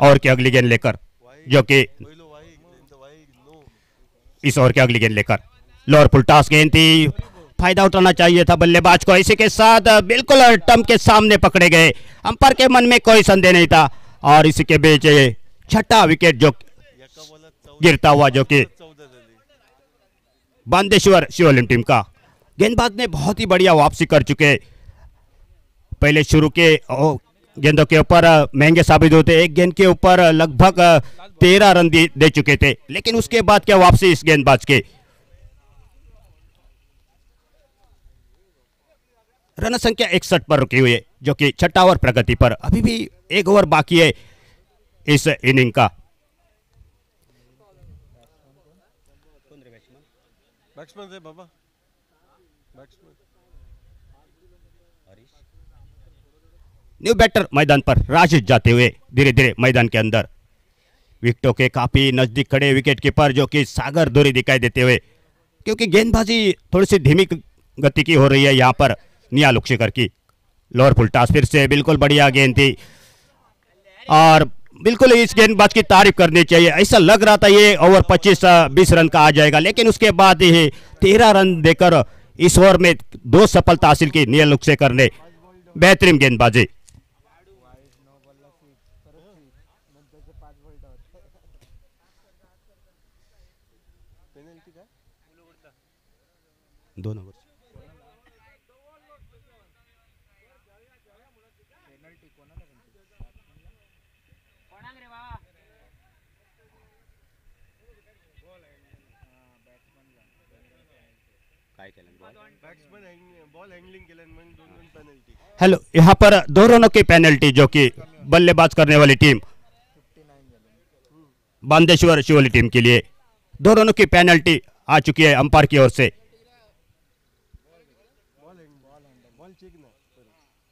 और की अगली गेंद लेकर जो कि इस ओवर की अगली गेंद लेकर लोअर फुल टॉस गेंद थी, फायदा उठाना चाहिए था बल्लेबाज को। इसी के साथ बिल्कुल टम के सामने पकड़े गए, अंपायर के मन में कोई संदेह नहीं था। और इसी के बीच 6ठा विकेट जो गिरता हुआ जो कि बांदेश्वर शिवोली टीम का। गेंदबाज ने बहुत ही बढ़िया वापसी कर चुके, पहले शुरू के गेंदों के ऊपर महंगे साबित होते, एक गेंद के ऊपर लगभग 13 रन दे चुके थे, लेकिन उसके बाद क्या वापसी इस गेंदबाज के। रन संख्या 61 पर रुकी हुई है जो कि 6ठा ओवर प्रगति पर। अभी भी 1 ओवर बाकी है इस इनिंग का। न्यू बैटर मैदान पर राजेश जाते हुए धीरे धीरे मैदान के अंदर, विकेटों के काफी नजदीक खड़े विकेट कीपर जो कि सागर दूरी दिखाई देते हुए, क्योंकि गेंदबाजी थोड़ी सी धीमी गति की हो रही है यहां पर निहाल उक्सेकर की। लोअर फुल टॉस फिर से बिल्कुल बढ़िया गेंद थी और बिल्कुल इस गेंदबाज की तारीफ करनी चाहिए। ऐसा लग रहा था ये ओवर 25-20 रन का आ जाएगा, लेकिन उसके बाद ही 13 रन देकर इस ओवर में 2 सफलता हासिल की निहाल उक्सेकर ने। बेहतरीन गेंदबाजी। दोनों हेलो, यहाँ पर 2 रनों की पेनल्टी जो कि बल्लेबाज करने वाली टीम बांदेश्वर शिवोली टीम के लिए 2 रनों की पेनल्टी आ चुकी है अंपायर की ओर से।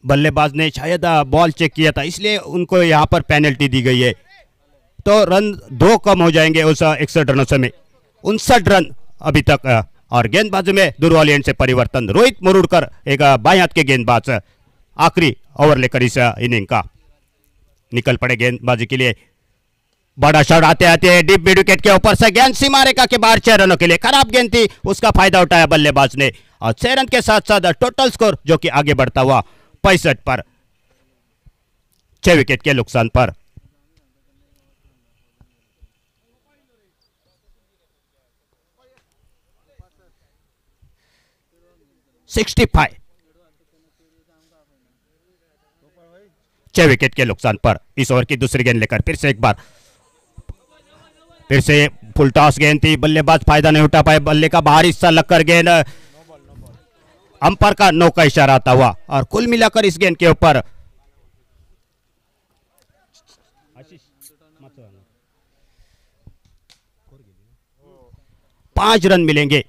बल्लेबाज ने शायद बॉल चेक किया था, इसलिए उनको यहाँ पर पेनल्टी दी गई है। तो रन 2 कम हो जाएंगे उस 61 रनों से में, 59 रन अभी तक। और गेंदबाजी में दुर्वाली एंड से परिवर्तन, रोहित मुरुडकर एक बाएं हाथ के गेंदबाज आखिरी ओवर लेकर इस इनिंग का निकल पड़े गेंदबाजी के लिए। बड़ा शॉट आते आते डीप मिड विकेट के ऊपर से गेंद सीमा रेखा के बाहर 6 रनों के लिए, खराब गेंद थी, उसका फायदा उठाया बल्लेबाज ने। और 6 रन के साथ साथ टोटल स्कोर जो कि आगे बढ़ता हुआ 65 पर, 6 विकेट के नुकसान पर। $65, 6 विकेट के नुकसान पर। इस ओवर की दूसरी गेंद लेकर फिर से एक बार फिर से फुल टॉस गेंद थी, बल्लेबाज फायदा नहीं उठा पाए, बल्ले का बाहरी हिस्सा लगकर गेंद अंपायर का नो का इशारा आता हुआ। और कुल मिलाकर इस गेंद के ऊपर 5 रन मिलेंगे।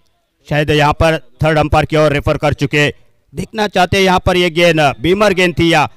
शायद यहाँ पर थर्ड अंपायर की ओर रेफर कर चुके, देखना चाहते यहाँ पर ये गेंद बीमर गेंद थी या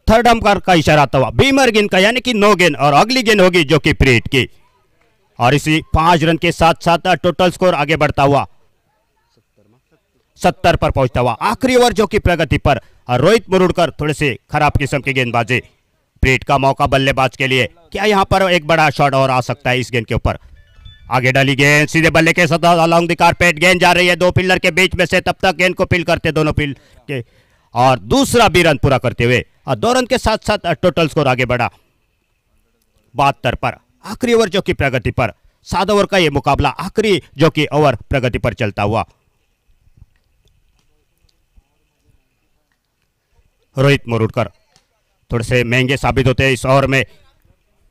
थर्ड अंपायर का इशारा आता हुआ बीमर गेंद का, यानी कि नो गेंद और अगली गेंद होगी जो कि प्रीट की। और इसी 5 रन के साथ साथ टोटल स्कोर आगे बढ़ता हुआ 70 पर पहुंचता हुआ। आखिरी ओवर जो कि प्रगति पर, और रोहित मुरुडकर थोड़े से खराब किस्म की गेंदबाजी। प्रीट का मौका बल्लेबाज के लिए, क्या यहां पर एक बड़ा शॉट और आ सकता है इस गेंद के ऊपर। आगे डाली गेंद सीधे बल्ले के साथ अलॉन्ग द कारपेट, गेंद जा रही है 2 फील्डर के बीच में से, तब तक गेंद को फील्ड करते दोनों फील्ड के, और दूसरा भी रन पूरा करते हुए, और 2 रन के साथ साथ टोटल स्कोर आगे बढ़ा 72 पर। आखिरी ओवर जो कि प्रगति पर, 7 ओवर का ये मुकाबला आखिरी जो कि ओवर प्रगति पर चलता हुआ। रोहित मुरुडकर थोड़े से महंगे साबित होते हैं इस ओवर में।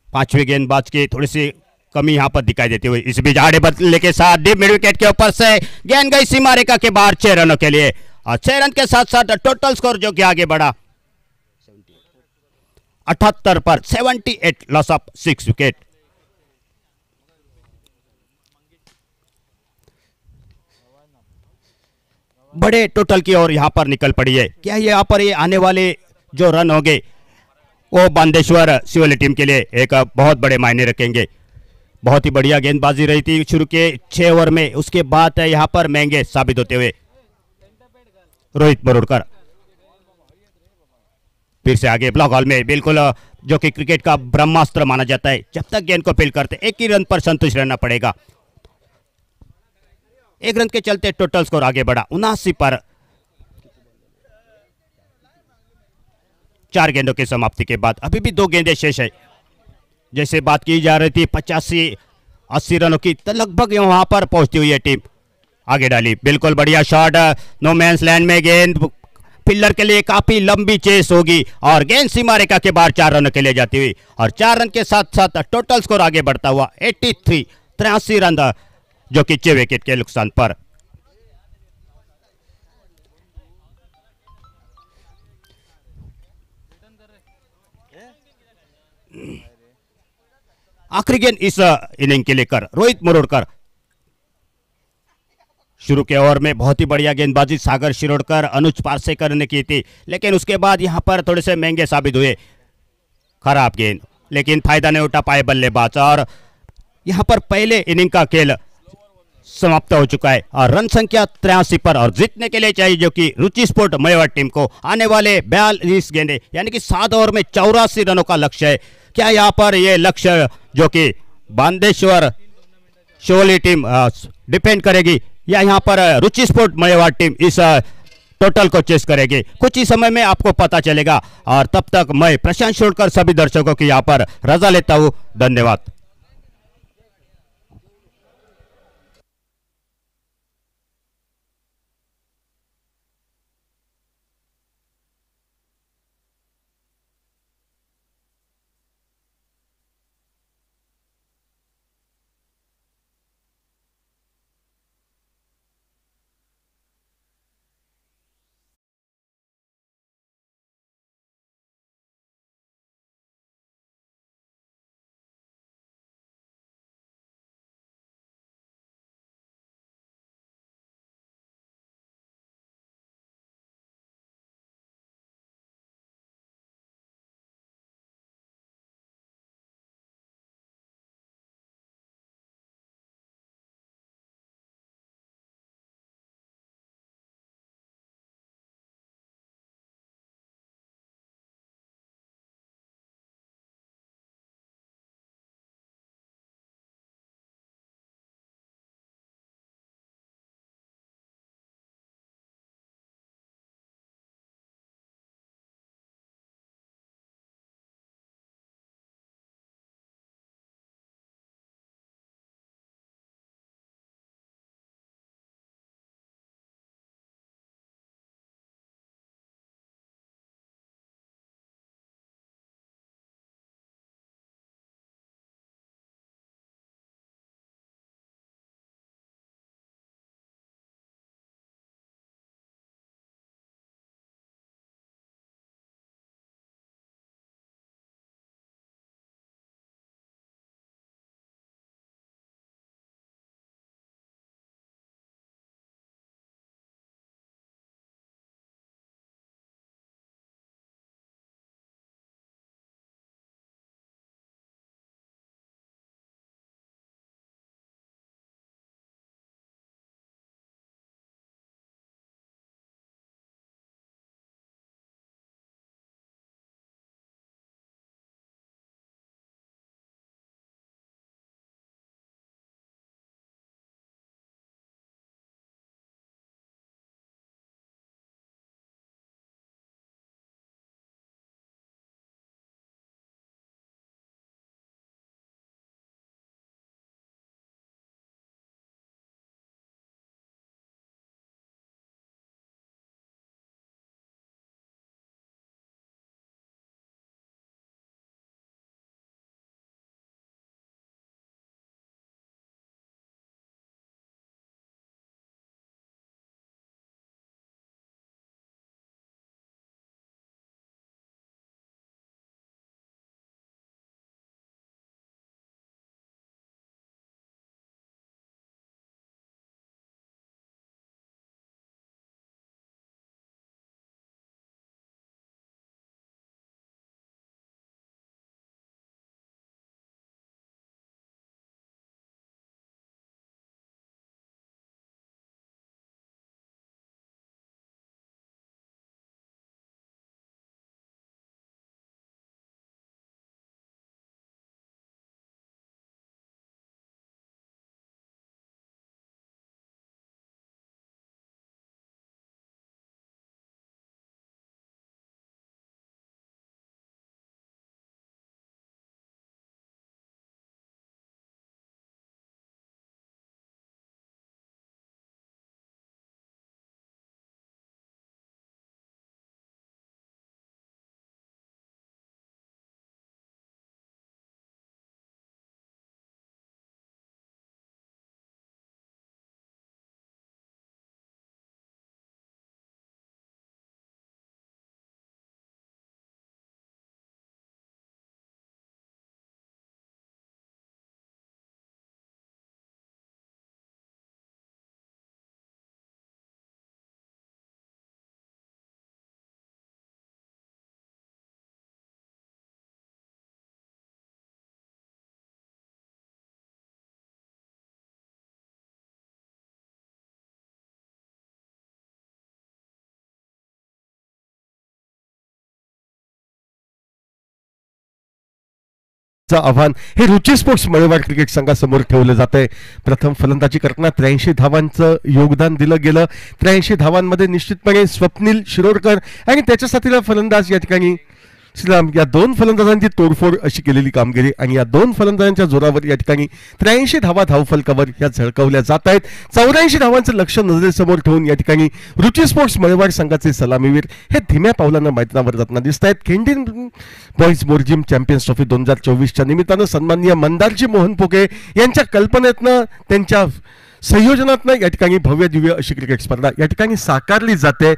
5वें गेंदबाज की थोड़ी सी कमी यहां पर दिखाई देती हुई। इस बीच आड़े बल्ले के साथ डीप मिड विकेट के ऊपर से गेंद गई सीमा रेखा के बाहर 6 रनों के लिए, और 6 रन के साथ साथ टोटल स्कोर जो कि आगे बढ़ा 78 पर 78, लॉस ऑफ 6 विकेट। बड़े टोटल की ओर यहां पर निकल पड़ी है। क्या यहां पर ये आने वाले जो रन होंगे वो बांदेश्वर शिवोली टीम के लिए एक बहुत बड़े मायने रखेंगे। बहुत ही बढ़िया गेंदबाजी रही थी शुरू के 6 ओवर में, उसके बाद यहां पर महंगे साबित होते हुए रोहित मुरुडकर फिर से आगे ब्लॉक हॉल में, बिल्कुल जो कि क्रिकेट का ब्रह्मास्त्र माना जाता है। जब तक गेंद को फील्ड करते 1 ही रन पर संतुष्ट रहना पड़ेगा। 1 रन के चलते टोटल स्कोर आगे बढ़ा 79 पर। 4 गेंदों की समाप्ति के बाद अभी भी 2 गेंदें शेष है। जैसे बात की जा रही थी 85-80 रनों की, तो लगभग वहां पर पहुंचती हुई है टीम। आगे डाली, बिल्कुल बढ़िया शॉट, नो मैंस लैंड में गेंद फील्डर के लिए काफी लंबी चेस होगी, और गेंद सीमा रेखा के बाहर 4 रनों के लिए जाती हुई, और 4 रन के साथ साथ टोटल स्कोर आगे बढ़ता हुआ 83 रन जो कि 6 विकेट के नुकसान पर। आखिरी गेंद इस इनिंग के लेकर रोहित मुरुडकर। शुरू के ओवर में बहुत ही बढ़िया गेंदबाजी सागर शिरोडकर, अनुज पारसेकर ने की थी, लेकिन उसके बाद यहां पर थोड़े से महंगे साबित हुए। खराब गेंद, लेकिन फायदा नहीं उठा पाए बल्लेबाज, और यहां पर पहले इनिंग का खेल समाप्त हो चुका है, और रन संख्या 83 पर, और जीतने के लिए चाहिए जो कि रुचि स्पोर्ट मेवाड़ टीम को आने वाले 42 गेंदे यानी कि 7 ओवर में 84 रनों का लक्ष्य है। क्या यहां पर यह लक्ष्य जो कि बांदेश्वर शिवोली टीम डिफेंड करेगी, या यहां पर रुचि स्पोर्ट मेवाड़ टीम इस टोटल को चेस करेगी? कुछ ही समय में आपको पता चलेगा, और तब तक मैं प्रशांत शिरोडकर सभी दर्शकों की यहां पर रजा लेता हूं। धन्यवाद। आव्हान हे रुची स्पोर्ट्स मळेवाड क्रिकेट संघासमोर ठेवलं जात आहे. प्रथम फलंदाजी करताना 83 धावांचं योगदान दिलं गेलं. 83 धावांमध्ये निश्चितपणे स्वप्नील शिरोडकर आणि त्याच्या साथीला फलंदाज या ठिकाणी श्रीराम या दोन फलंदाजांची तोडफोड अशी केलेली कामगिरी आणि या दोन फलंदाजांच्या जोरावर या ठिकाणी 83 धावा धावफलकावर या झळकवल्या जात आहेत. 84 धावांचं लक्ष नजरेसमोर ठेवून या ठिकाणी रुची स्पोर्ट्स मळेवाड संघाचे सलामीवीर हे धीम्या पावलानं मैदानावर जाताना दिसत आहेत. खिंडी बॉईज मोरजिम चॅम्पियन्स ट्रॉफी 2024च्या निमित्तानं सन्माननीय मंदारजी मोहन पोके यांच्या कल्पनेतनं त्यांच्या संयोजनातनं या ठिकाणी भव्य दिव्य अशी क्रिकेट स्पर्धा या ठिकाणी साकारली जाते.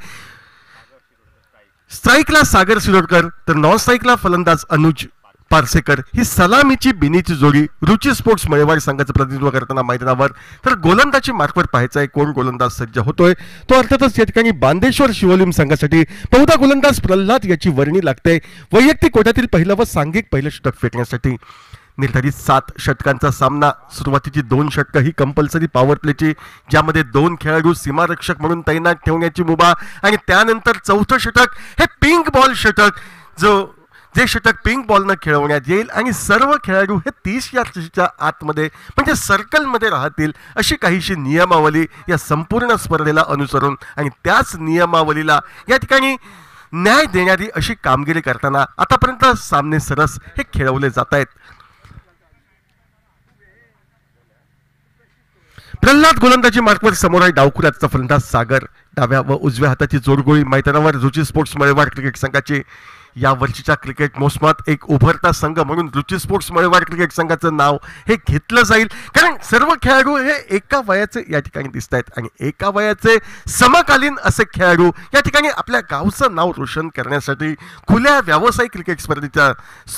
स्ट्राईकला सागर शिरोडकर तर नॉन स्ट्राईकला फलंदाज अनुज पारसेकर ही सलामीची बिनीची जोडी रुची स्पोर्ट्स मळेवाड संघाचं प्रतिनिधित्व करताना मैदानावर. तर गोलंदाजी मार्कवर पाहायचा आहे कोण गोलंदाज सज्ज होतोय तो अर्थातच या ठिकाणी बांदेश्वर शिवोलीम संघासाठी बहुधा गोलंदाज प्रल्हाद याची वर्णी लागते. वैयक्तिक कोट्यातील पहिलं व सांघिक पहिलं षटक फेकण्यासाठी निर्धारित 7 षटकांचा सामना. सुरुवातीची 2 षटकं ही कंपल्सरी पॉवर प्लेची ज्यामध्ये 2 खेळाडू सीमारक्षक म्हणून तैनात ठेवण्याची मुभा आणि त्यानंतर 4थं षटक हे पिंक बॉल षटक जे षटक पिंक बॉलनं खेळवण्यात येईल आणि सर्व खेळाडू हे 30 यार्डच्या आतमध्ये म्हणजे सर्कलमध्ये राहतील अशी काहीशी नियमावली या संपूर्ण स्पर्धेला अनुसरून आणि त्याच नियमावलीला या ठिकाणी न्याय देणारी अशी कामगिरी करताना आतापर्यंत सामने सरस हे खेळवले जात आहेत. प्रल्हाद गोलंदाजी मार्कवर समोर आहे. डावखुऱ्याचा फलंदाज सागर. डाव्या व उजव्या हाताची जोडगोळी मैदानावर रुची स्पोर्ट्स मळेवाड क्रिकेट संघाची या वर्षीच्या क्रिकेट मोसमात एक उभरता संघ म्हणून रुची स्पोर्ट्स मळेवाड क्रिकेट संघाचं नाव हे घेतलं जाईल कारण सर्व खेळाडू हे एका वयाचे या ठिकाणी दिसत आहेत आणि एका वयाचे समकालीन असे खेळाडू या ठिकाणी आपल्या गावचं नाव रोशन करण्यासाठी खुल्या व्यावसायिक क्रिकेट स्पर्धेच्या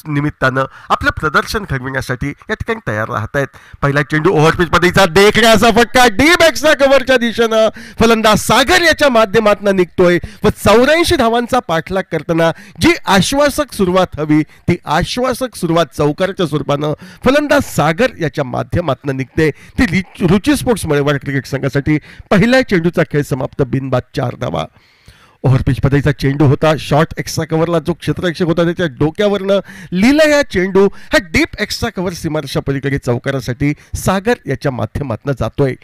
निमित्तानं आपलं प्रदर्शन घडविण्यासाठी या ठिकाणी तयार राहत आहेत. पहिला चेंडू ओव्हरपिच पद्धतीचा देखण्याचा फटका डीप एक्स्ट्रा कव्हरच्या दिशेनं फलंदाज सागर याच्या माध्यमातून निघतोय व 84 धावांचा पाठलाग करताना जी आश्वासक सुरुवात हवी ती आश्वासक सुरुवात चौकारच्या स्वरूपानं फलंदाज सागर याच्या माध्यमातून निघते. ती रुची स्पोर्ट्स मळेवाड क्रिकेट संघासाठी पहिल्या चेंडूचा खेळ समाप्त. बिनबाद 4 धावा. ओव्हरपिच पद्धतीचा चेंडू होता. शॉर्ट एक्स्ट्रा कव्हरला जो क्षेत्ररक्षक होता त्याच्या डोक्यावरनं लिहिला या चेंडू हा डीप एक्स्ट्रा कव्हर सीमारेषा पलीकडे चौकारासाठी सागर याच्या माध्यमातून जातोय.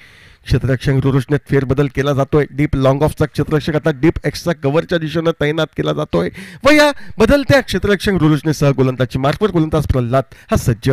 क्षेत्ररक्षक रुरुषने फेरबदल केला जातोय. डीप लॉंग ऑफचा क्षेत्ररक्षक आता डीप एक्स्ट्रा कव्हरच्या दिशेनं तैनात केला जातोय व या बदलत्या क्षेत्ररक्षक रुरुषने सह गोलंदाजी मार्कवर गोलंदाज प्रल्हाद हा सज्ज.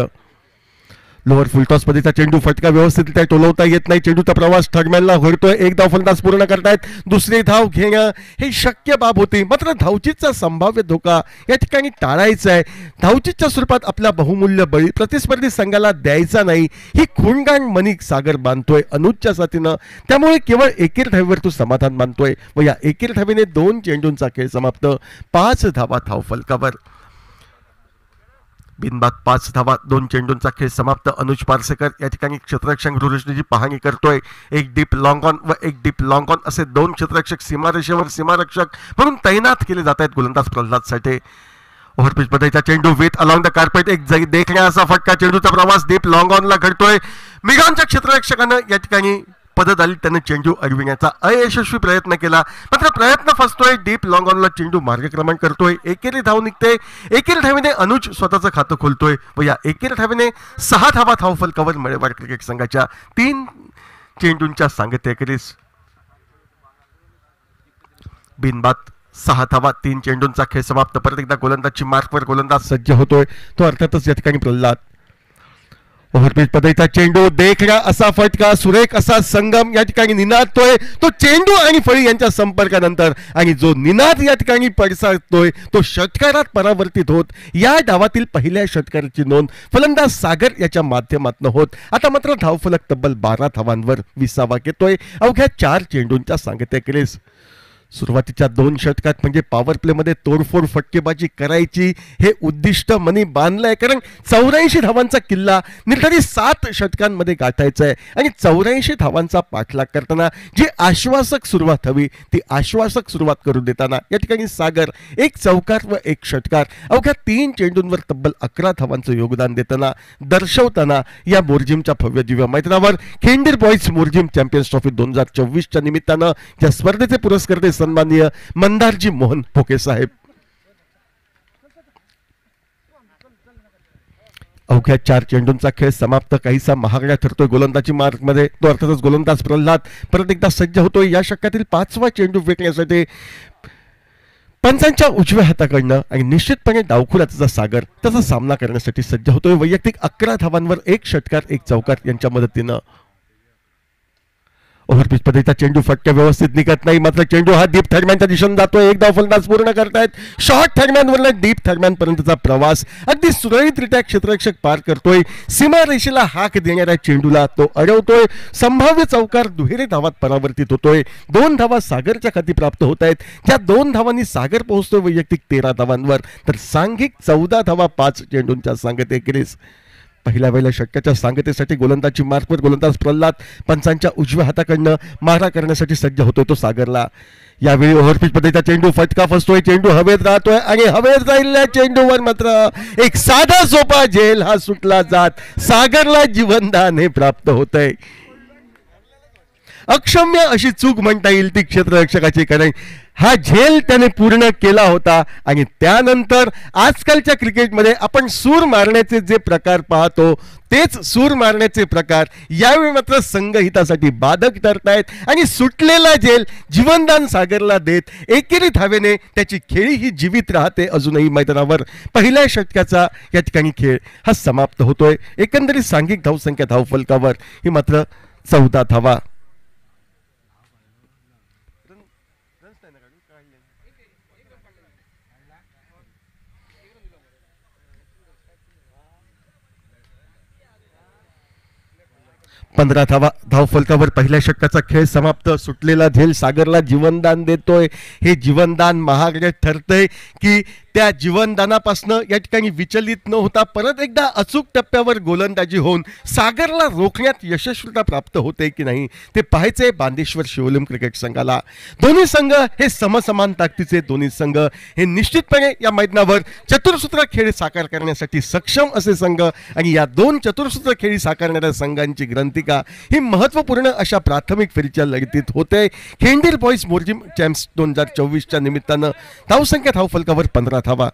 लोअर फुलटॉस पद्धतीचा चेंडू फटका व्यवस्थितरित्या टोलवता येत नाही. चेंडूचा प्रवास ठरमॅनला घडतोय. एक धाव फलंदाज पूर्ण करतायत. दुसरी धाव घेणं हे शक्य बाब होती मात्र धावचीचा संभाव्य धोका या ठिकाणी टाळायचा आहे. धावचीच्या स्वरूपात आपला बहुमूल्य बळी प्रतिस्पर्धी संघाला द्यायचा नाही ही खूणगाण मनिक सागर बांधतोय अनुजच्या साथीनं. त्यामुळे केवळ एकेर धावेवर तो समाधान मानतोय व या एकेर धावेने 2 चेंडूंचा खेळ समाप्त. 5 धावा धावफलकावर. बिनबाद 5 धावा 2 चेंडूंचा खेळ समाप्त. अनुज पारसेकर या ठिकाणी क्षेत्ररक्षक रुरुषनेची पाहणी करतोय. एक डीप लॉंग ऑन व एक डीप लॉंग ऑन असे 2 क्षेत्ररक्षक सीमारेषेवर सीमारक्षक म्हणून तैनात केले जात आहेत गोलंदाज प्रल्हाद साठे. ओव्हरपिच पद्धतीचा चेंडू विथ अलॉंग द कार्पेट एक देखण्याचा फटका. चेंडूचा प्रवास डीप लॉंग ऑनला घडतोय. मिगानच्या क्षेत्ररक्षकानं या ठिकाणी पददाली त्याने चेंडू अडविण्याचा अयशस्वी प्रयत्न केला मात्र प्रयत्न फसतोय. डीप लॉंग ऑनला चेंडू मार्गक्रमण करतोय. एकेरी धाव निघते. एकेरी धावेने अनुज स्वतःचं खातं खोलतोय व या एकेरी धावेने 6 धावा धावफलकावर मळेवाड क्रिकेट संघाच्या 3 चेंडूंच्या सांगतेखेरीस. बिनबाद 6 धावा 3 चेंडूंचा खेळ समाप्त. परत एकदा गोलंदाजी मार्कवर गोलंदाज सज्ज होतोय तो अर्थातच या ठिकाणी प्रल्हाद. ओव्हरपिच पद्धतीचा चेंडू देखण्या असा फटका सुरेख असा संगम या ठिकाणी निनादतोय. तो चेंडू आणि फळी यांच्या संपर्कानंतर आणि जो निनाद या ठिकाणी पडसाळतोय तो षटकारात परावर्तित होत या डावातील पहिल्या षटकाराची नोंद फलंदाज सागर याच्या माध्यमातून होत. आता मात्र धावफलक तब्बल 12 धावांवर 20 येतोय अवघ्या 4 चेंडूंच्या सांगतेखेरीस. सुरुवातीच्या 2 षटकात म्हणजे पॉवर प्लेमध्ये तोडफोड फटकेबाजी करायची हे उद्दिष्ट मनी बांधलंय कारण 84 धावांचा किल्ला निर्धारित 7 षटकांमध्ये गाठायचा आहे आणि 84 धावांचा पाठलाग करताना जी आश्वासक सुरुवात हवी ती आश्वासक सुरुवात करून देताना या ठिकाणी सागर एक चौकार व एक षटकार अवघ्या 3 चेंडूंवर तब्बल 11 धावांचं योगदान देताना दर्शवताना या मोरजिमच्या भव्य दिव्य मैदानावर खिंडीर बॉईज मोरजिम चॅम्पियन्स ट्रॉफी 2024च्या निमित्तानं या स्पर्धेचे पुरस्कर्ते सन्माननीय मंदारजी मोहन पोके साहेब. अवघ्या 4 चेंडूंचा खेळ समाप्त काहीसा महागडा ठरतोय गोलंदाजी मार्कमध्ये. तो अर्थातच गोलंदाज प्रल्हाद परत एकदा सज्ज होतोय या षटकातील 5वा चेंडू फेकण्यासाठी पंचांच्या उजव्या हाताकडनं आणि निश्चितपणे डावखुराचा सागर त्याचा सामना करण्यासाठी सज्ज होतोय. वैयक्तिक 11 धावांवर 1 षटकार 1 चौकार यांच्या मदतीनं ओव्हरपिच पद्धतीचा चेंडू फटक्या व्यवस्थित निघत नाही. मात्र चेंडू हा डीप थर्मॅनच्या दिशेने जातोय. एक धाव फलंदाज पूर्ण करतायत. शॉर्ट थर्मॅनवरला डीप थर्मॅन पर्यंतचा प्रवास अगदी सुरळीतरित्या क्षेत्ररक्षक पार करतोय. सीमारेषेला हाक देणाऱ्या चेंडूला तो अडवतोय. संभाव्य चौकार दुहेरी धावात परावर्तित होतोय. 2 धावा सागरच्या खाती प्राप्त होत आहेत. त्या 2 धावांनी सागर पोहोचतोय वैयक्तिक 13 धावांवर, तर सांघिक 14 धावा 5 चेंडूंच्या सांगतेखेरीज. पहिल्या वेळेला षटकाच्या सांगतेसाठी गोलंदाजी मार्कवर गोलंदाज प्रल्हाद पंचांच्या उजव्या हाताकडनं मारा करण्यासाठी सज्ज होतोय तो सागरला. यावेळी ओव्हरपिच पद्धतीचा चेंडू फटका फसतोय. चेंडू हवेत राहतोय आणि हवेत जाईल्या चेंडूवर मात्र एक साधा सोपा झेल हा सुटला जात सागरला जीवनदान हे प्राप्त होतंय. अक्षम्य अशी चूक म्हणता येईल ती क्षेत्ररक्षकाची, कारण हा झेल त्याने पूर्ण केला होता. आणि त्यानंतर आजकालच्या क्रिकेटमध्ये आपण सूर मारण्याचे जे प्रकार पाहतो तेच सूर मारण्याचे प्रकार यावेळी मात्र संघहितासाठी बाधक ठरतायत. आणि सुटलेला झेल जीवनदान सागरला देत एकेरी धावेने त्याची खेळी ही जीवित राहते अजूनही मैदानावर. पहिल्या षटकाचा या ठिकाणी खेळ हा समाप्त होतोय. एकंदरीत सांघिक धावसंख्या धावफलकावर ही मात्र 14 धावा. 15 धावा धावफलकावर पहिल्या षटकाचा खेळ समाप्त. सुटलेला झेल सागरला जीवनदान देतोय. हे जीवनदान महागडे ठरतंय की त्या जीवनदानापासून या ठिकाणी विचलित न होता परत एकदा अचूक टप्प्यावर गोलंदाजी होऊन सागरला रोखण्यात यशस्वीता प्राप्त होते की नाही ते पाहायचे बांदेश्वर शिवोलीम क्रिकेट संघाला. दोन्ही संघ हे समसमान ताकदीचे दोन्ही संघ हे निश्चितपणे या मैदानावर चतुर्सूत्र खेळ साकार करण्यासाठी सक्षम असे संघ. आणि या 2 चतुर्सूत्र खेळी साकारणाऱ्या संघांची ग्रंथिका ही महत्त्वपूर्ण अशा प्राथमिक फेरीच्या लढतीत होते. खेंडीर बॉईज मोरजिम चॅम्प्स 2024च्या निमित्तानं धावसंख्या धावफलकावर 15 धावा.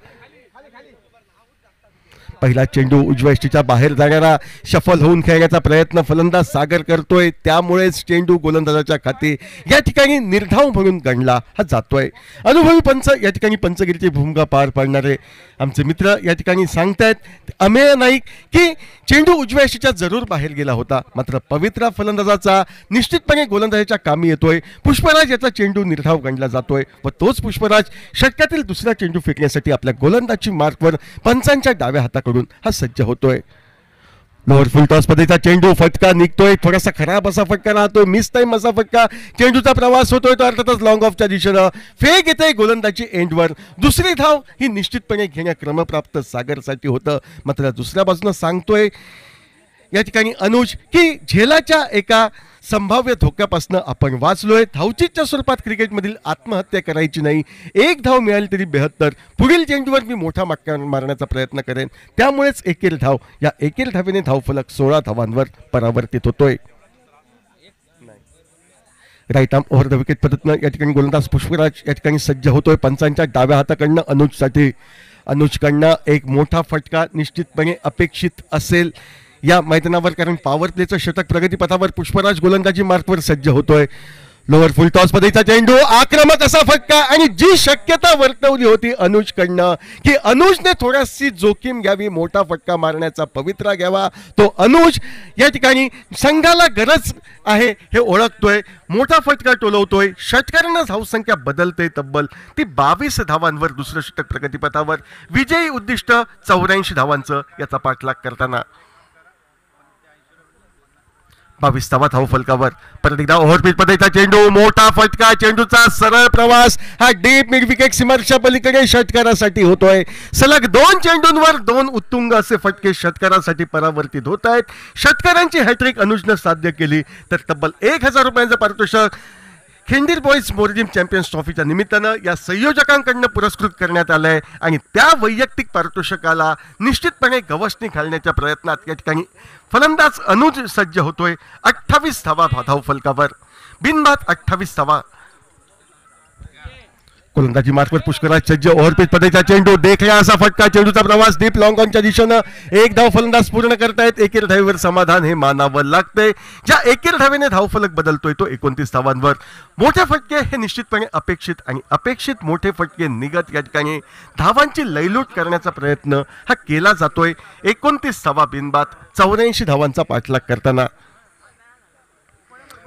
पहिला चेंडू उजव्या यष्टीच्या बाहेर जाणारा शफल होऊन खेळण्याचा प्रयत्न फलंदाज सागर करतोय. त्यामुळेच चेंडू गोलंदाजाच्या खाती या ठिकाणी निर्धाव म्हणून गणला हा जातोय. अनुभवी पंच या ठिकाणी पंचगिरीची भूमिका पार पाडणारे आमचे मित्र या ठिकाणी सांगतायत अमेय नाईक की चेंडू उजव्या यष्टीच्या जरूर बाहेर गेला होता, मात्र पवित्रा फलंदाजाचा निश्चितपणे गोलंदाजाच्या कामी येतोय. पुष्पराज याचा चेंडू निर्धाव गणला जातोय व तोच पुष्पराज षटकातील दुसरा चेंडू फेकण्यासाठी आपल्या गोलंदाजी मार्कवर पंचांच्या डाव्या हाताकडून हा सज्ज होतोय. लोअर फुल टॉस पद्धतीचा चेंडू फटका निघतोय. थोडासा खराब असा फटका राहतोय. मिस टाइम असा फटका. चेंडूचा प्रवास होतोय तो अर्थातच लॉंग ऑफच्या दिशेनं. फेक येते गोलंदाजी एंडवर. दुसरी धाव ही निश्चितपणे घेण्या क्रमप्राप्त सागरसाठी होतं. मात्र दुसऱ्या बाजूनं सांगतोय या ठिकाणी अनुज की झेलाच्या एका संभाव्य धोक्यापासून आपण वाचलोय. धावचीच्या स्वरूपात क्रिकेटमधील आत्महत्या करायची नाही. 1 धाव मिळाली तरी 72. पुढील चेंडूवर मी मोठा मार्क मारण्याचा प्रयत्न करेन. त्यामुळेच एकेरी धाव या एकेरी धावेने धावफलक 16 धावांवर परावर्तित होतोय. Right arm over the wicket पद्धतीनं या ठिकाणी गोलंदाज पुष्पराज या ठिकाणी सज्ज होतोय पंचांच्या डाव्या हाताकडनं अनुजसाठी. अनुजकडनं एक मोठा फटका निश्चितपणे अपेक्षित असेल या मैदानावर, कारण पॉवर प्लेचं षटक प्रगतीपथावर पुष्पराज गोलंदाजी मार्कवर सज्ज होतोय. लोअर फुल टॉस पद्धतीचा चेंडू आक्रमक असा फटका आणि जी शक्यता वर्तवली होती अनुजकडनं की अनुजने थोडीशी जोखीम घ्यावी, मोठा फटका मारण्याचा पवित्रा घ्यावा, तो अनुज या ठिकाणी संघाला गरज आहे हे ओळखतोय. मोठा फटका टोलवतोय. षटकारांना धावसंख्या बदलते. तब्बल ती 22 धावांवर दुसरं षटक प्रगतीपथावर. विजयी उद्दिष्ट 84 धावांचं याचा पाठलाग करताना 22 धावा धावफलकावर. परत एकदा ओव्हरपिच पद्धतीचा चेंडू मोठा फटका. चेंडूचा सरळ प्रवास हा डीप मिड विकेट सीमारेषा पलीकडे षटकारासाठी होतोय. सलग 2 चेंडूंवर 2 उत्तुंग असे फटके षटकारासाठी परावर्तित होत आहेत. षटकारांची हॅट्रिक अनुजनं साध्य केली तर तब्बल 1000 रुपयांचं पारितोषिक खेंडीर बॉईज मोरजिम चॅम्पियन्स ट्रॉफीच्या निमित्तानं या संयोजकांकडनं पुरस्कृत करण्यात आलंय. आणि त्या वैयक्तिक पारितोषिकाला निश्चितपणे गवसणी घालण्याच्या प्रयत्नात या ठिकाणी फलंदाज अनुज सज्ज होतोय. 28 धावा धावफलकावर. बिनबाद 28 धावा. गोलंदाजी मार्कवर पुष्कराज सज्ज. ओव्हरपिच पद्धतीचा चेंडू, देखला असा फटका, चेंडूचा प्रवास डीप लॉंग ऑनच्या दिशेनं. एक धाव फलंदाज पूर्ण करतायत. एकेर धावेवर समाधान हे मानावं लागतंय. ज्या एकेर धावेने धावफलक बदलतोय तो 29 धावांवर. मोठे फटके हे निश्चितपणे अपेक्षित आणि अपेक्षित मोठे फटके निघत या ठिकाणी धावांची लयलूट करण्याचा प्रयत्न हा केला जातोय. 29 धावा बिनबाद, 84 धावांचा पाठलाग करताना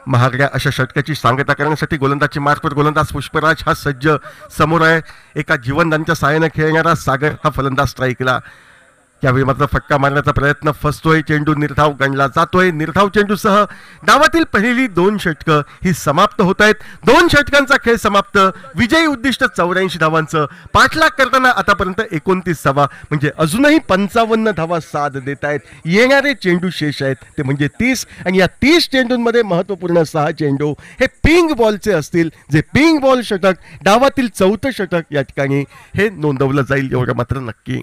महागड्या अशा षटकाची सांगता करण्यासाठी गोलंदाजी मार्कवर गोलंदाज पुष्पराज हा सज्ज समोर आहे. एका जीवनदानच्या सहाय्याने खेळणारा सागर हा फलंदाज स्ट्राईकला. त्यावेळी मात्र फटका मारण्याचा प्रयत्न फसतोय. चेंडू निर्धाव गणला जातोय. निर्धाव चेंडूसह डावातील पहिली 2 षटकं ही समाप्त होत आहेत. 2 षटकांचा खेळ समाप्त. विजयी उद्दिष्ट 84 धावांचं. पाठलाग करताना आतापर्यंत 29 धावा, म्हणजे अजूनही 55 धावा साथ देत आहेत. येणारे चेंडू शेष आहेत ते म्हणजे 30, आणि या 30 चेंडूंमध्ये महत्वपूर्ण 6 चेंडू हे पिंक बॉलचे असतील, जे पिंक बॉल षटक डावातील 4थं षटक या ठिकाणी हे नोंदवलं जाईल एवढं मात्र नक्की.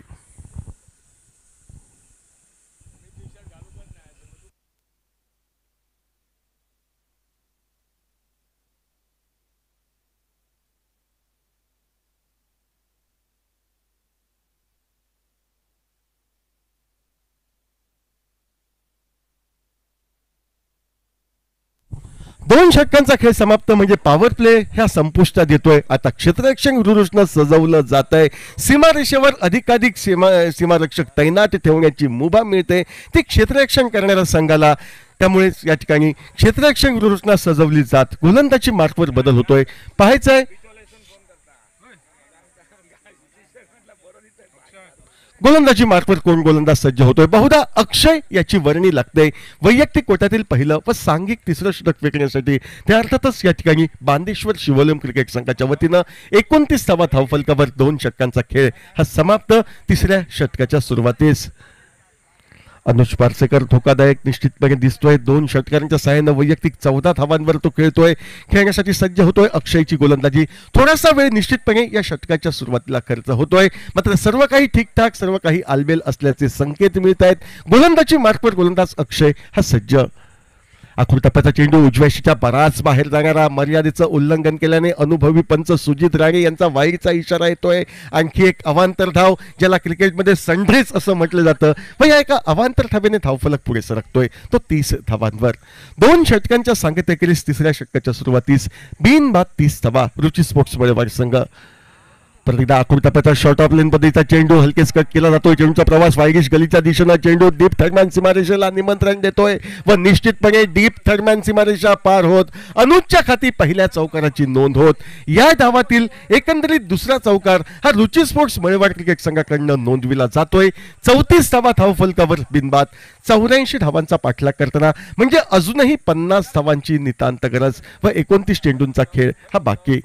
दोन षटकांचा खेळ समाप्त, म्हणजे पॉवर प्ले ह्या संपुष्टात येतोय. आता क्षेत्ररक्षक रुरुषनं सजवलं जात आहे. सीमारेषेवर अधिकाधिक सीमारक्षक तैनात ठेवण्याची मुभा मिळते ती क्षेत्ररक्षण करणाऱ्या संघाला. त्यामुळे या ठिकाणी क्षेत्ररक्षक रुरुषनं सजवली जात. गोलंदाजी मार्कवर बदल होतोय. पाहायचंय गोलंदाजी मार्कवर कोण गोलंदाज सज्ज होतोय. बहुधा अक्षय याची वर्णी लागते. वैयक्तिक कोट्यातील पहिलं व सांघिक 3रं षटक फेकण्यासाठी. त्या अर्थातच या ठिकाणी बांदेश्वर शिवोलम क्रिकेट संघाच्या वतीनं 29 धावा धावफलकावर 2 षटकांचा खेळ हा समाप्त. 3ऱ्या षटकाच्या सुरुवातीस अनुज पारसेकर धोकादायक निश्चितपणे दिसतोय. 2 षटकांच्या सहाय्यानं वैयक्तिक 14 धावांवर तो खेळतोय. खेळण्यासाठी सज्ज होतोय. अक्षयची गोलंदाजी. थोडासा वेळ निश्चितपणे या षटकाच्या सुरुवातीला खर्च होतोय, मात्र सर्व काही ठीकठाक, सर्व काही आलबेल असल्याचे संकेत मिळत आहेत. गोलंदाजी मार्कवर गोलंदाज अक्षय हा सज्ज. आखूड टप्प्याचा चेंडू उजव्याशीच्या बराच बाहेर जाणारा. मर्यादेचं उल्लंघन केल्याने अनुभवी पंच सुजित राणे यांचा वाईटचा इशारा येतोय. आणखी एक अवांतर धाव, ज्याला क्रिकेटमध्ये संड्रेस असं म्हटलं जातं, व या एका अवांतर धावेने धावफलक पुढे सरकतोय तो 30 धावांवर. 2 षटकांच्या सांगतेखेरीज 3ऱ्या षटकाच्या सुरुवातीस बिनबाद 30 धावा. रुची स्पोर्ट्स मळेवाड संघ. परत एकदा आखूड टप्प्याचा शॉर्ट ऑफ लेन पद्धतीचा चेंडू हलकेच कट केला जातोय. चेंडूचा प्रवास वायगिश गलीच्या दिशेनं. चेंडू डीप थर्डमॅन सीमारेषेला निमंत्रण देतोय व निश्चितपणे डीप थर्डमॅन सीमारेषा पार होत अनुजच्या खाती पहिल्या चौकाराची नोंद होत. या धावातील एकंदरीत 2रा चौकार हा रुची स्पोर्ट्स मळेवाड क्रिकेट संघाकडनं नोंदविला जातोय. 34 धावा धावफलकावर बिनबाद. 84 धावांचा पाठलाग करताना, म्हणजे अजूनही 50 धावांची नितांत गरज व 29 चेंडूंचा खेळ हा बाकी.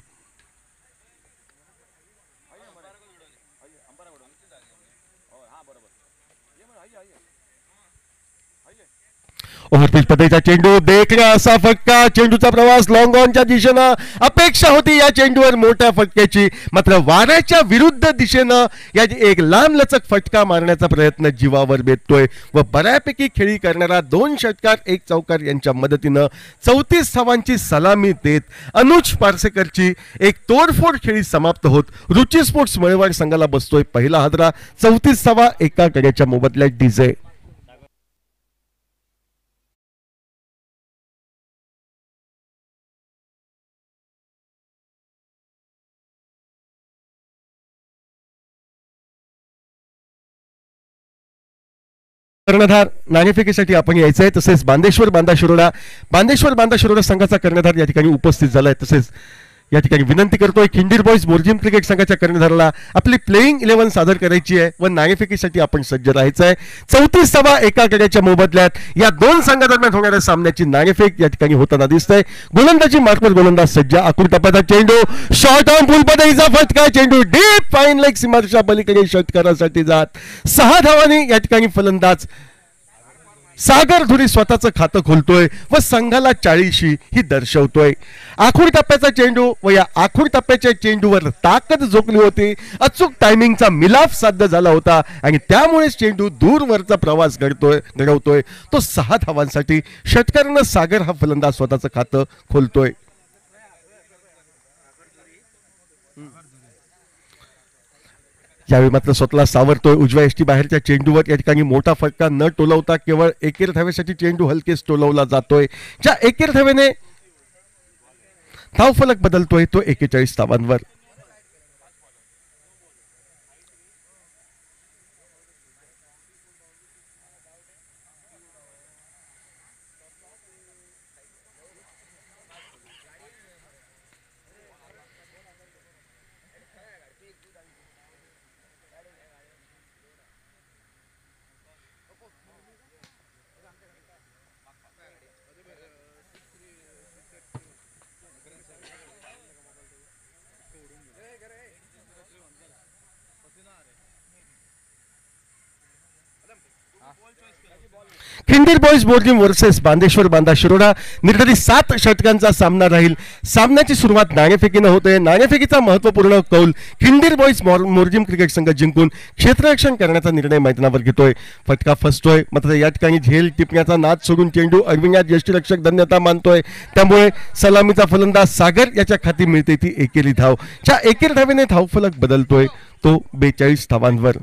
ओव्हरपिच पद्धतीचा चेंडू, देखला असा फटका, चेंडूचा प्रवास लॉंग ऑनच्या दिशेनं. अपेक्षा होती या चेंडूवर मोठ्या फटक्याची, मात्र वाऱ्याच्या विरुद्ध दिशेनं या एक लांब लचक फटका मारण्याचा प्रयत्न जीवावर बेततोय व बऱ्यापैकी खेळी करणारा 2 षटकार 1 चौकार यांच्या मदतीनं 34 धावांची सलामी देत अनुज पारसेकरची एक तोडफोड खेळी समाप्त होत रुची स्पोर्ट्स मळेवाड संघाला बसतोय पहिला हादरा. 34 धावा एका गड्याच्या मोबदल्यात डीजे. कर्णधार नाणेफेकीसाठी आपण यायचंय. तसेच बांदेश्वर बांदा शिरोडा संघाचा कर्णधार या ठिकाणी उपस्थित झालाय. तसेच या ठिकाणी विनंती करतोय खिंडीर बॉईज बोर्जिम क्रिकेट संघाच्या कर्णधाराला आपली प्लेइंग 11 सादर करायची आहे व नाणेफेकीसाठी आपण सज्ज राहायचंय. 34 धावा एका गड्याच्या मोबदल्यात या 2 संघादरम्यान होणाऱ्या सामन्याची नाणेफेक या ठिकाणी होताना दिसतंय. गोलंदाजी मार्कवर गोलंदाज सज्ज. आखूड टप्प्याचा चेंडू, शॉर्ट ऑन पूल पद्धतीचा फटका, चेंडू डीप फाईन लेग सीमारेषा पलीकडे षटकारासाठी जात 6 धावांनी या ठिकाणी फलंदाज सागर धुरी स्वतःचं खातं खोलतोय व संघाला 40 ही दर्शवतोय. आखूड टप्प्याचा चेंडू व या आखूड टप्प्याच्या चेंडूवर ताकद झोकली होती. अचूक टायमिंगचा मिलाफ साध्य झाला होता आणि त्यामुळे चेंडू दूरवरचा प्रवास घडवतोय तो 6 धावांसाठी. षटकारानं सागर हा फलंदाज स्वतःचं खातं खोलतोय. यावेळी मात्र स्वतःला सावरतोय उजव्या यष्टी बाहेरच्या चेंडूवर या ठिकाणी मोठा फटका न टोलवता केवळ एकेर धावेसाठी चेंडू हलकेच टोलवला जातोय. ज्या एकेर धावेने धावफलक बदलतोय तो 41 धावांवर. Khindir Boys Boarding versus Bandeshwar Banda Shiroda निर्धारित 7 षटकांचा सामना राहील. सामन्याची सुरुवात नाणेफेकीनं होते. नाणेफेकीचा महत्वपूर्ण कौल खिंडीर बॉयज मोर्जिम क्रिकेट संघ जिंकून क्षेत्ररक्षण करण्याचा निर्णय मैदानावर घेतोय. फटका फसतोय मात्र या ठिकाणी झेल टिपण्याचा नाद सोडून चेंडू अडविण्यात यष्टीरक्षक धन्यता मानतोय. त्यामुळे सलामीचा फलंदाज सागर याच्या खाती मिळते ती एकेरी धाव. ज्या एकेर धावेने धावफलक बदलतोय तो 42 धावांवर.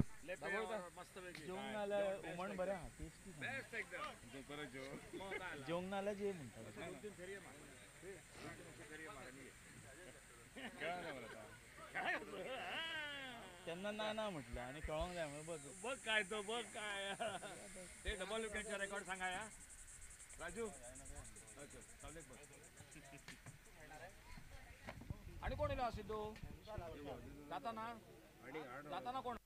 ना म्हटलं आणि कळवून द्या बघ बघ काय तो बघ काय ते डबल विकेटचा रेकॉर्ड सांगा या राजू. आणि कोण येलो सिद्धू जाताना कोण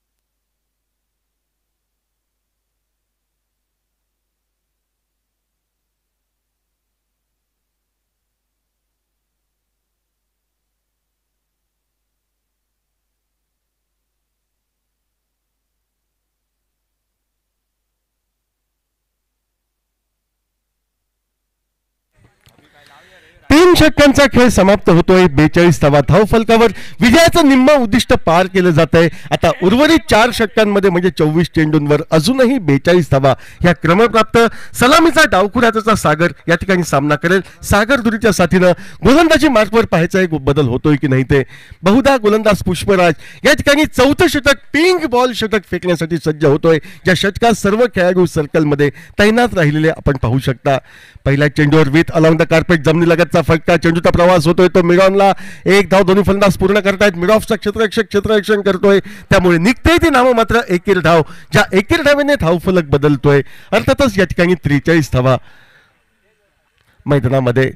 3 षटकांचा खेळ समाप्त होतोय. 42 धावा धावफलकावर विजयाचं निम्म उद्दिष्ट पार केलं जात आहे. आता उर्वरित 4 षटकांमध्ये म्हणजे 24 चेंडूंवर अजूनही 42 धावा ह्या क्रमप्राप्त सलामीचा डावखुराचा सागर या ठिकाणी सामना करेल. सागर दुरीच्या साथीनं गोलंदाजी मार्कवर पाहायचा एक बदल होतोय की नाही ते. बहुधा गोलंदाज पुष्पराज या ठिकाणी 4थं षटक पिंक बॉल षटक फेकण्यासाठी सज्ज होतोय. ज्या षटकात सर्व खेळाडू सर्कलमध्ये तैनात राहिलेले आपण पाहू शकता. पहिल्या चेंडूवर विथ अलॉंग द कार्पेट जमिनीलगतचा फटका. चेंडूचा प्रवास होतोय तो मिडॉनला. 1 धाव दोन्ही फलंदाज पूर्ण करतायत. मिडॉफचा क्षेत्ररक्षण करतोय त्यामुळे निघते ती नामं मात्र एकेर धाव. ज्या एकेर धावेने धावफलक बदलतोय. अर्थातच या ठिकाणी 43 धावा मैदानामध्ये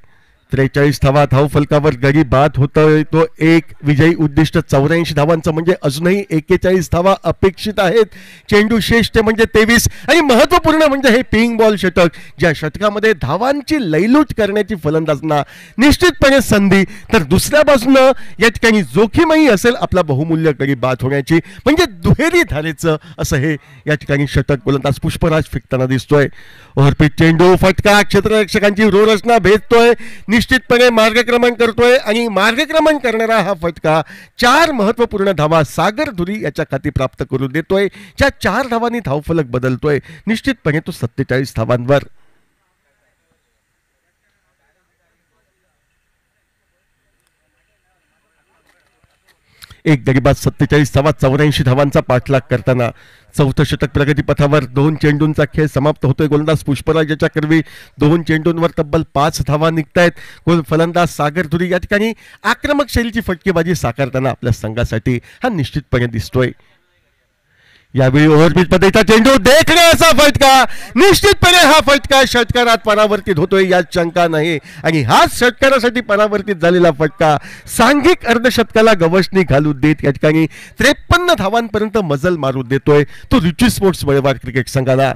43 धावा धावफलकावर गडी बाद होतोय तो एक विजयी उद्दिष्ट 84 धावांचं म्हणजे अजूनही 41 धावा अपेक्षित आहेत. चेंडू शेष ते म्हणजे 23 आणि महत्वपूर्ण म्हणजे हे पिंक बॉल षटक ज्या षटकामध्ये धावांची लयलूट करण्याची फलंदाजांना निश्चितपणे संधी तर दुसऱ्या बाजूनं या ठिकाणी जोखीमही असेल आपला बहुमूल्य गडी बाद होण्याची म्हणजे दुहेरी धारेचं असं हे या ठिकाणी षटक गोलंदाज पुष्पराज फेकताना दिसतोय. ओव्हरपिच चेंडू फटका क्षेत्ररक्षकांची रोरचना भेदतोय. निश्चितपणे मार्गक्रमण करतोय आणि मार्गक्रमण करणारा हा फटका 4 महत्वपूर्ण धावा सागर धुरी याच्या खाती प्राप्त करून देतोय. ज्या 4 धावांनी धावफलक बदलतोय निश्चितपणे तो 47 धावांवर. एक गडीबाद 47 धावा 84 धावांचा पाठलाग करताना 4थं षटक प्रगतीपथावर. 2 चेंडूंचा खेळ समाप्त होतोय. गोलंदाज पुष्पराज याच्या करवी 2 चेंडूंवर तब्बल 5 धावा निघतायत. फलंदाज सागर धुरी या ठिकाणी आक्रमक शैलीची फटकेबाजी साकारताना आपल्या संघासाठी हा निश्चितपणे दिसतोय. यावेळी ओव्हरपिच पद्धतीचा चेंडू देखणे असा फटका. निश्चितपणे हा फटका षटकारात परावर्तित होतोय यात शंका नाही आणि हाच षटकारासाठी परावर्तित झालेला फटका सांघिक अर्धशतकाला गवसणी घालू देत या ठिकाणी 53 धावांपर्यंत मजल मारू देतोय तो रुची स्पोर्ट्स मळेवाड क्रिकेट संघाला.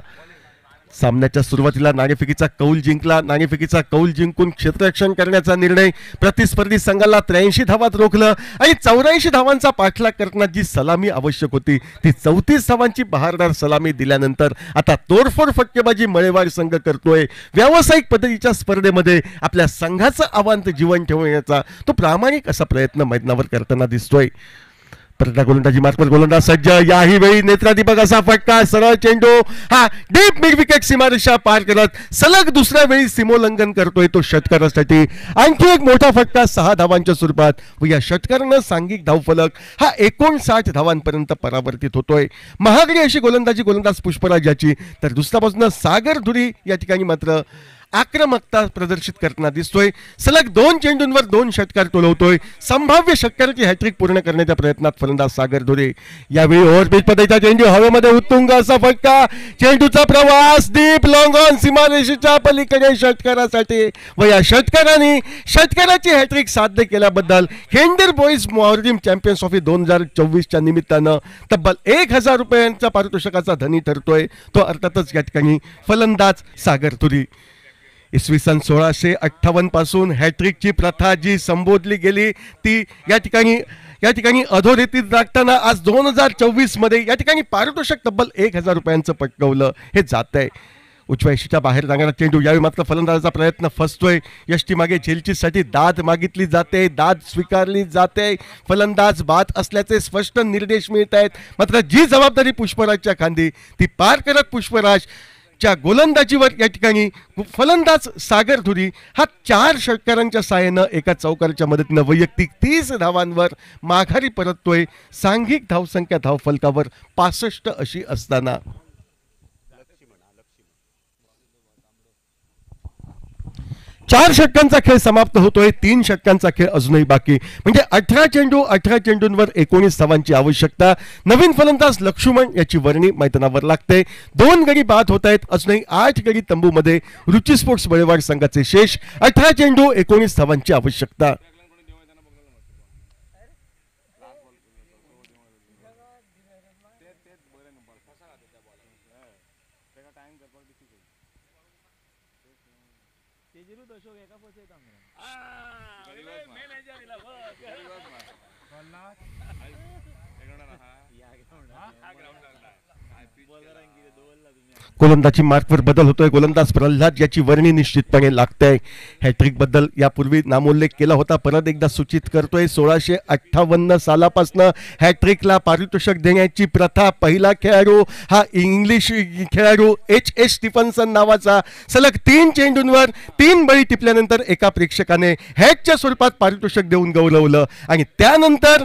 सामन्याच्या सुरुवातीला नाणेफेकीचा कौल जिंकला. नाणेफेकीचा कौल जिंकून क्षेत्ररक्षण करण्याचा निर्णय प्रतिस्पर्धी संघाला 83 धावात रोखलं आणि 84 धावांचा पाठलाग करताना जी सलामी आवश्यक होती ती 34 धावांची बहारदार सलामी दिल्यानंतर आता तोडफोड फटकेबाजी मळेवाड संघ करतोय. व्यावसायिक पद्धतीच्या स्पर्धेमध्ये आपल्या संघाचं अवांत जीवन ठेवण्याचा तो प्रामाणिक असा प्रयत्न मैदानावर करताना दिसतोय. परत गोलंदाजी मार्कवर गोलंदाज सज्ज. याही वेळी नेत्रादीपक असा फटका. सरळ चेंडू हा डीप मिड विकेट सीमारेषा पार करत सलग दुसऱ्या वेळी सीमोल्लंघन करतोय तो षटकारासाठी. आणखी एक मोठा फटका 6 धावांच्या स्वरूपात व या षटकारानं सांघिक धावफलक हा 59 धावांपर्यंत परावर्तित होतोय. महागडी अशी गोलंदाजी गोलंदाज पुष्पराज याची, तर दुसऱ्या बाजूनं सागर धुरी या ठिकाणी मात्र आक्रमकता प्रदर्शित करताना दिसतोय. सलग 2 चेंडूंवर 2 षटकार टोलवतोय. संभाव्य षटकाराची हॅट्रिक पूर्ण करण्याच्या प्रयत्नात फलंदाज सागर धुरे. यावेळी ओव्हरपिच पद्धतीचा चेंडू हवेमध्ये उत्तुंग असा फटका. चेंडूचा प्रवास डीप लॉंग ऑन सीमारेषेच्या पलीकडे षटकारासाठी व या षटकाराची हॅट्रिक साध्य केल्याबद्दल खेंडीर बॉईज मॉर्निंग चॅम्पियन्स ट्रॉफी 2024च्या निमित्तानं तब्बल 1000 रुपयांच्या पारितोषिकाचा धनी ठरतोय तो अर्थातच या ठिकाणी फलंदाज सागर धुरी. इसवी सन 1658 पासून हॅट्रिकची प्रथा जी संबोधली गेली ती या ठिकाणी अधोरेतीत राखताना आज 2024 मध्ये या ठिकाणी पारितोषिक तब्बल 1000 रुपयांचं पटकवलं हे जात आहे. उजव्या यष्टीच्या बाहेर जाणारा चेंडू. यावेळी मात्र फलंदाजाचा प्रयत्न फसतोय. यष्टी मागे झेलचीसाठी दाद मागितली जाते, दाद स्वीकारली जाते. फलंदाज बाद असल्याचे स्पष्ट निर्देश मिळत आहेत. मात्र जी जबाबदारी पुष्पराजच्या खांदी ती पार करत पुष्पराज च्या गोलंदाजीवर या ठिकाणी फलंदाज सागर धुरी हा 4 षटकारांच्या साहाय्यानं एका चौकाराच्या मदतीनं वैयक्तिक 30 धावांवर माघारी परततोय. सांघिक धावसंख्या धावफलकावर 65 अशी असताना 4 षटकांचा खेळ समाप्त होतोय. 3 षटकांचा खेळ अजूनही बाकी. म्हणजे 18 चेंडूंवर 19 धावांची आवश्यकता. नवीन फलंदाज लक्ष्मण याची वर्णी मैदानावर लागते. 2 गडी बाद होत आहेत. अजूनही 8 गडी तंबूमध्ये रुची स्पोर्ट्स बळेवाड संघाचे शेष. 18 चेंडू 19 धावांची आवश्यकता. गोलंदाजी मार्कवर बदल होतोय. गोलंदाज प्रल्हाद याची वर्णी निश्चितपणे लागते. हॅट्रिक बद्दल यापूर्वी नामोल्लेख केला होता, परत एकदा सूचित करतोय. 1658 सालापासून हॅट्रिकला पारितोषिक देण्याची प्रथा. पहिला खेळाडू हा इंग्लिश खेळाडू H.S. स्टीफन्सन नावाचा सलग 3 चेंडूंवर 3 बळी टिपल्यानंतर एका प्रेक्षकाने हॅटच्या स्वरूपात पारितोषिक देऊन गौरवलं आणि त्यानंतर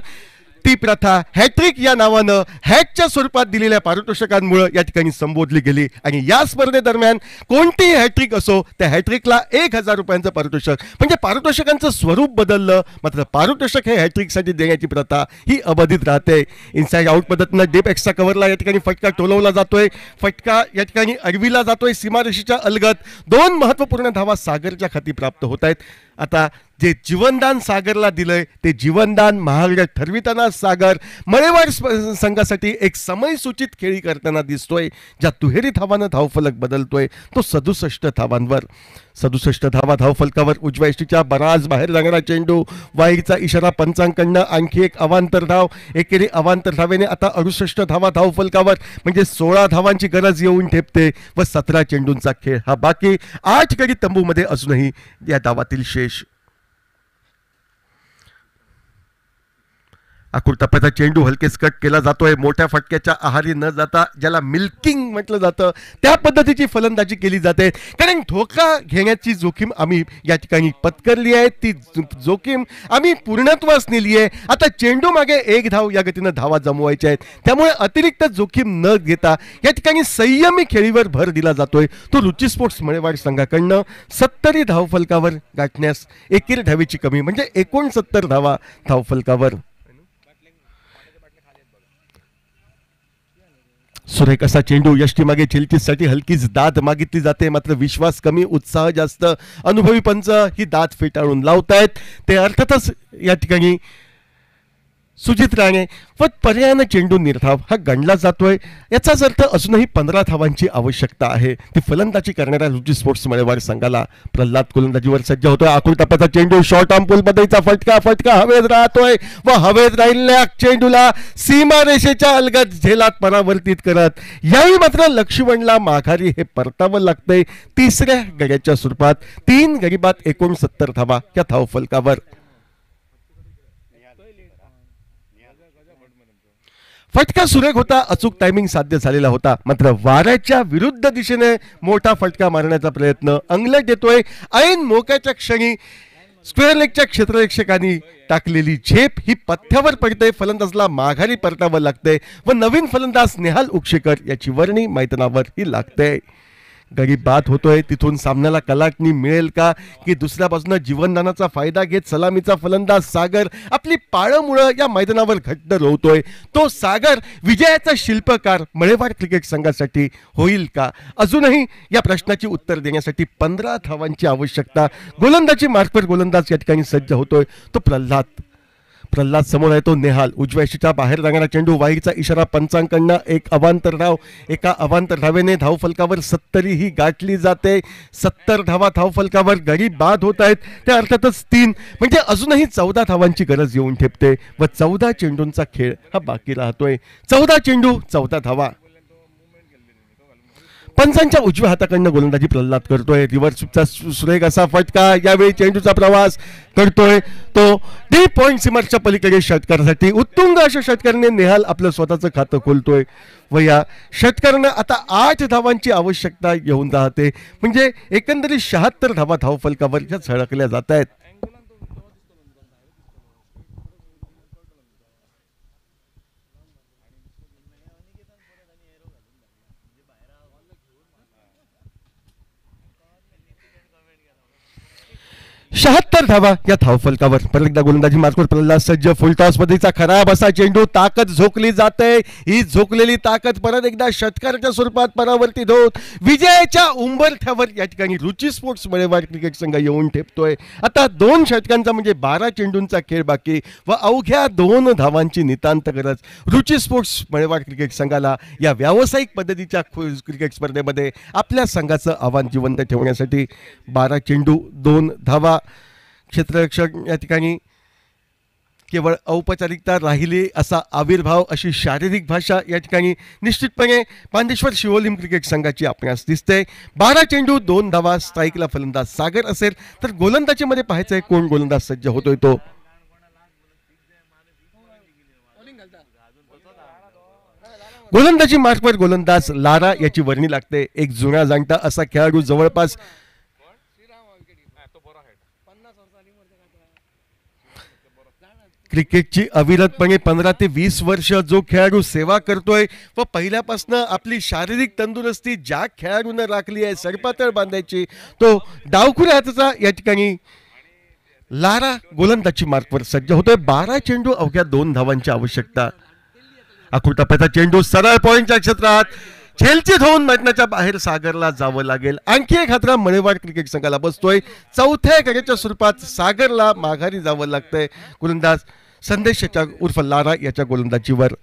ती प्रथा हॅट्रिक या नावानं हॅटच्या स्वरूपात दिलेल्या पारितोषिकांमुळे या ठिकाणी संबोधली गेली. आणि या स्पर्धेदरम्यान कोणतीही हॅट्रिक असो त्या हॅट्रिकला 1000 रुपयांचं पारितोषिक. म्हणजे पारितोषिकांचं स्वरूप बदललं, मात्र पारितोषिक हे हॅट्रिकसाठी देण्याची प्रथा ही अबाधित राहते. इनसाइड आउट पद्धतीनं डीप एक्स्ट्रा कव्हरला या ठिकाणी फटका टोलवला जातोय. फटका या ठिकाणी अडविला जातोय. सीमारेषेच्या अलगत 2 महत्वपूर्ण धावा सागरच्या खाती प्राप्त होत आहेत. आता जे जीवनदान सागरला दिलंय ते जीवनदान महागडे ठरविताना सागर मळेवाड संघासाठी एक समय सूचित खेळी करताना दिसतोय. ज्या दुहेरी धावानं धावफलक बदलतोय तो 67 धावांवर. 67 धावा धावफलकावर. उजव्या यष्टीच्या बराच बाहेर जाणारा चेंडू. वाईडचा इशारा पंचांकडनं. आणखी एक अवांतर धाव. एकेरी अवांतर धावेने आता 68 धावा धावफलकावर. म्हणजे 16 धावांची गरज येऊन ठेपते व 17 चेंडूंचा खेळ हा बाकी. 8 गडी तंबूमध्ये अजूनही या धावातील शेष. आखूड टप्प्याचा चेंडू हलकेच कट केला जातोय. मोठ्या फटक्याच्या आहारी न जाता ज्याला मिल्किंग म्हटलं जातं त्या पद्धतीची फलंदाजी केली जाते. कारण धोका घेण्याची जोखीम आम्ही या ठिकाणी पत्करली आहे. ती जोखीम आम्ही पूर्णत्वास नेली आहे. आता चेंडू मागे 1 धाव या गतीनं धावा जमवायच्या आहेत. त्यामुळे अतिरिक्त जोखीम न घेता या ठिकाणी संयमी खेळीवर भर दिला जातोय. तो रुची स्पोर्ट्स मळेवाड संघाकडनं 70 धावफलकावर गाठण्यास एकेरी धावेची कमी. म्हणजे 69 धावा धावफलकावर. सुरेख असा चेंडू. यष्टी मागे झेलचीसाठी हलकीच दाद मागितली जाते, मात्र विश्वास कमी, उत्साह जास्त. अनुभवी पंच ही दाद फेटाळून लावतायत. ते अर्थातच या ठिकाणी सुजित राणे व पर्यायानं चेंडू निर्धाव हा गणला जातोय. याचाच अर्थ अजूनही 15 धावांची आवश्यकता आहे. ती फलंदाजी करणाऱ्या रुची स्पोर्ट्स मळेवाड संघाला. प्रल्हाद गोलंदाजीवर सज्ज होतोय. आखूड टप्प्याचा चेंडू. शॉर्ट आर्म पुल पद्धतीचा फटका हवेत राहतोय व हवेत राहिलेल्या चेंडूला सीमारेषेच्या अलगद झेलात परावर्तित करत यावेळी मात्र लक्ष्मणला माघारी हे परतावं लागतंय. 3ऱ्या गड्याच्या स्वरूपात. 3 गडी बाद 69 धावा या धावफलकावर. फटका सुरेख होता, अचूक टायमिंग साध्य झालेला होता, मात्र वाऱ्याच्या विरुद्ध दिशेने मोठा फटका मारण्याचा प्रयत्न अंगलट येतोय. ऐन मोक्याच्या क्षणी स्क्वेअर लेगच्या क्षेत्ररक्षकांनी टाकलेली झेप ही पथ्यावर पडते. फलंदाजला माघारी परतावं लागते व नवीन फलंदाज नेहाल उक्षेकर याची वर्णी मैदानावर ही लागते. गरीब बाद होतोय, तिथून सामन्याला कलाटणी मिळेल का, की दुसऱ्या बाजूने जीवनदानाचा फायदा घेत सलामीचा फलंदाज सागर आपली पाळंमुळं या मैदानावर घट्ट रोवतोय. तो सागर विजयाचा शिल्पकार मळेवाड क्रिकेट संघासाठी होईल का? अजूनही या प्रश्नाची उत्तर देण्यासाठी 15 धावांची आवश्यकता. गोलंदाजी मार्कवर गोलंदाज या ठिकाणी सज्ज होतोय. तो प्रल्हाद समोर आहे, तो नेहाल उजव्या यष्टीच्या बाहेर जाणारा चेंडू, वाईचा इशारा पंचांकडनं. एक अवांतर धाव, एका अवांतर धावेने धावफलकावर 70 ही गाठली जाते. 70 धावा धावफलकावर. गरीब बाद होत आहेत, त्या अर्थातच 3 म्हणजे अजूनही 14 धावांची गरज येऊन ठेपते व 14 चेंडूंचा खेळ हा बाकी राहतोय. 14 चेंडू 14 धावा. पंचांच्या उजव्या हाताकडनं गोलंदाजी प्रल्हाद करतोय. रिव्हर्सचा सुरेख असा फटका, यावेळी चेंडूचा प्रवास करतोय तो डीप पॉइंट सीमाच्या पलीकडे षटकारासाठी. उत्तुंग अशा षटकाराने नेहाल आपलं स्वतःचं खातं खोलतोय व या षटकारानं आता 8 धावांची आवश्यकता येऊन राहते. म्हणजे एकंदरीत 76 धावा धावफलकावर ज्या झळकल्या जात आहेत. शहात्तर धावा या धावफलकावर. परत एकदा गोलंदाजी मार्कवर प्रल्हाद सज्ज. फुलटॉस पद्धतीचा खराब असा चेंडू, ताकद झोकली जाते. ही झोकलेली ताकद परत एकदा षटकाराच्या स्वरूपात परावर्तित होत विजयाच्या उंबरठ्यावर या ठिकाणी रुची स्पोर्ट्स मळेवाड क्रिकेट संघ येऊन ठेपतोय. आता 2 षटकांचा म्हणजे 12 चेंडूंचा खेळ बाकी व अवघ्या 2 धावांची नितांत गरज. रुची स्पोर्ट्स मळेवाड क्रिकेट संघाला या व्यावसायिक पद्धतीच्या क्रिकेट स्पर्धेमध्ये आपल्या संघाचं आव्हान जिवंत ठेवण्यासाठी 12 चेंडू 2 धावा. क्षेत्ररक्षक या ठिकाणी केवळ औपचारिकता राहिली असा आविर्भाव, अशी शारीरिक भाषा या ठिकाणी निश्चितपणे पांडेश्वर शिवोलीम क्रिकेट संघाची आपणास दिसते. 12 चेंडू 2 धावा. स्ट्राईकला फलंदाज सागर असेल तर गोलंदाजीमध्ये पाहायचं आहे कोण गोलंदाज सज्ज होतोय. तो गोलंदाजी मार्कवर गोलंदाज लारा याची वर्णी लागते. एक जुना जाणता असा खेळाडू, जवळपास क्रिकेटची अविरतपणे 15 ते 20 वर्ष जो खेळाडू सेवा करतोय व पहिल्यापासून आपली शारीरिक तंदुरुस्ती ज्या खेळाडूने राखली आहे सरपातळ बांधायची, तो डावखुऱ्या हाताचा या ठिकाणी लारा गोलंदाजी मार्कवर सज्ज होतोय. 12 चेंडू अवघ्या 2 धावांची आवश्यकता. अकुटप्याचा चेंडू सरळ पॉइंटच्या क्षेत्रात झेलचित होऊन मैदानाच्या बाहेर सागरला जावं लागेल. आणखी एक हातरा मळेवाड क्रिकेट संघाला बसतोय. चौथ्या गड्याच्या स्वरूपात सागरला माघारी जावं लागतंय. गोलंदाज संदेश याच्या उर्फ लारा याच्या गोलंदाजीवर.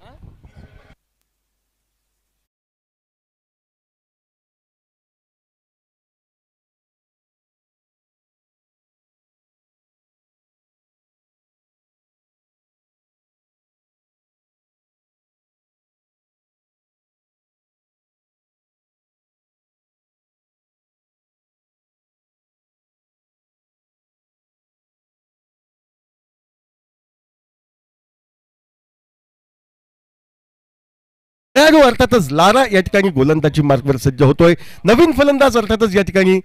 खेळाडू अर्थातच लारा या ठिकाणी गोलंदाजी मार्कवर सज्ज होतोय. नवीन फलंदाज अर्थातच या ठिकाणी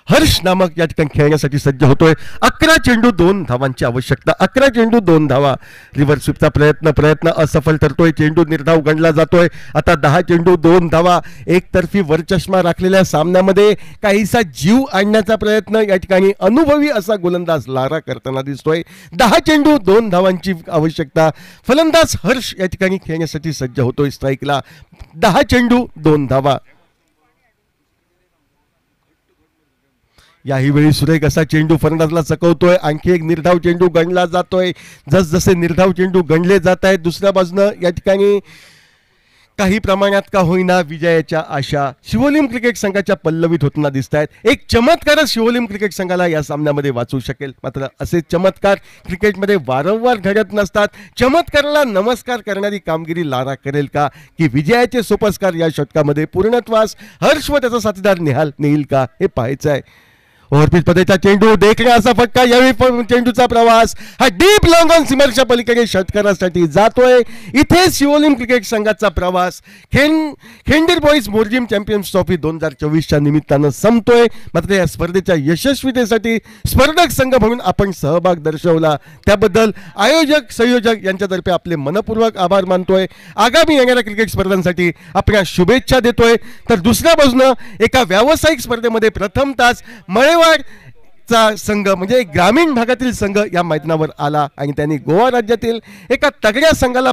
हर्ष नामक या ठिकाणी खेळण्यासाठी सज्ज होतोय. 11 चेंडू 2 धावांची आवश्यकता. 11 चेंडू 2 धावा. रिव्हर्स स्वीपचा प्रयत्न असफल ठरतोय. चेंडू निर्धाव गणला जातोय. आता 10 चेंडू 2 धावा. एकतर्फी वरचष्मा राखलेल्या सामन्यामध्ये काहीसा जीव आणण्याचा प्रयत्न या ठिकाणी अनुभवी असा गोलंदाज लारा करताना दिसतोय. 10 चेंडू 2 धावांची आवश्यकता. फलंदाज हर्ष या ठिकाणी खेळण्यासाठी सज्ज होतोय. स्ट्राईकला 10 चेंडू 2 धावा. याही वेळी सुरेख असा चेंडू फलंदाजला चकवतोय. आणखी एक निर्धाव चेंडू गणला जातोय. जसजसे निर्धाव चेंडू गणले जात आहेत दुसऱ्या बाजूनं या ठिकाणी काही प्रमाणात का होईना विजयाच्या आशा शिवोलीम क्रिकेट संघाच्या पल्लवीत होताना दिसत आहेत. एक चमत्कारच शिवोलीम क्रिकेट संघाला या सामन्यामध्ये वाचू शकेल. मात्र असे चमत्कार क्रिकेटमध्ये वारंवार घडत नसतात. चमत्काराला नमस्कार करणारी कामगिरी लारा करेल का, की विजयाचे सोपस्कार या षटकामध्ये पूर्णत्वास हर्ष व त्याचा साथीदार नेहाल नेईल का, हे पाहायचं आहे. ओव्हरपिच पद्धतीचा चेंडू देखणे असा फटका, यावेळी पण चेंडूचा प्रवास हा डीप लॉंग ऑन सीमरच्या पलीकडे षटकारासाठी जातोय. इथे शिवोलीम क्रिकेट संघाचा प्रवास खेंडीर बॉईज मोरजिम चॅम्पियन्स ट्रॉफी 2024च्या निमित्तानं संपतोय. मात्र या स्पर्धेच्या यशस्वीतेसाठी स्पर्धक संघ म्हणून आपण सहभाग दर्शवला त्याबद्दल आयोजक संयोजक यांच्यातर्फे आपले मनपूर्वक आभार मानतोय. आगामी येणाऱ्या क्रिकेट स्पर्धांसाठी आपल्या शुभेच्छा देतोय. तर दुसऱ्या बाजूनं एका व्यावसायिक स्पर्धेमध्ये प्रथमताच मळेवाडचा संघ म्हणजे ग्रामीण भागातील संघ या मैदानावर आला आणि त्यांनी गोवा राज्यातील एका तगड्या संघाला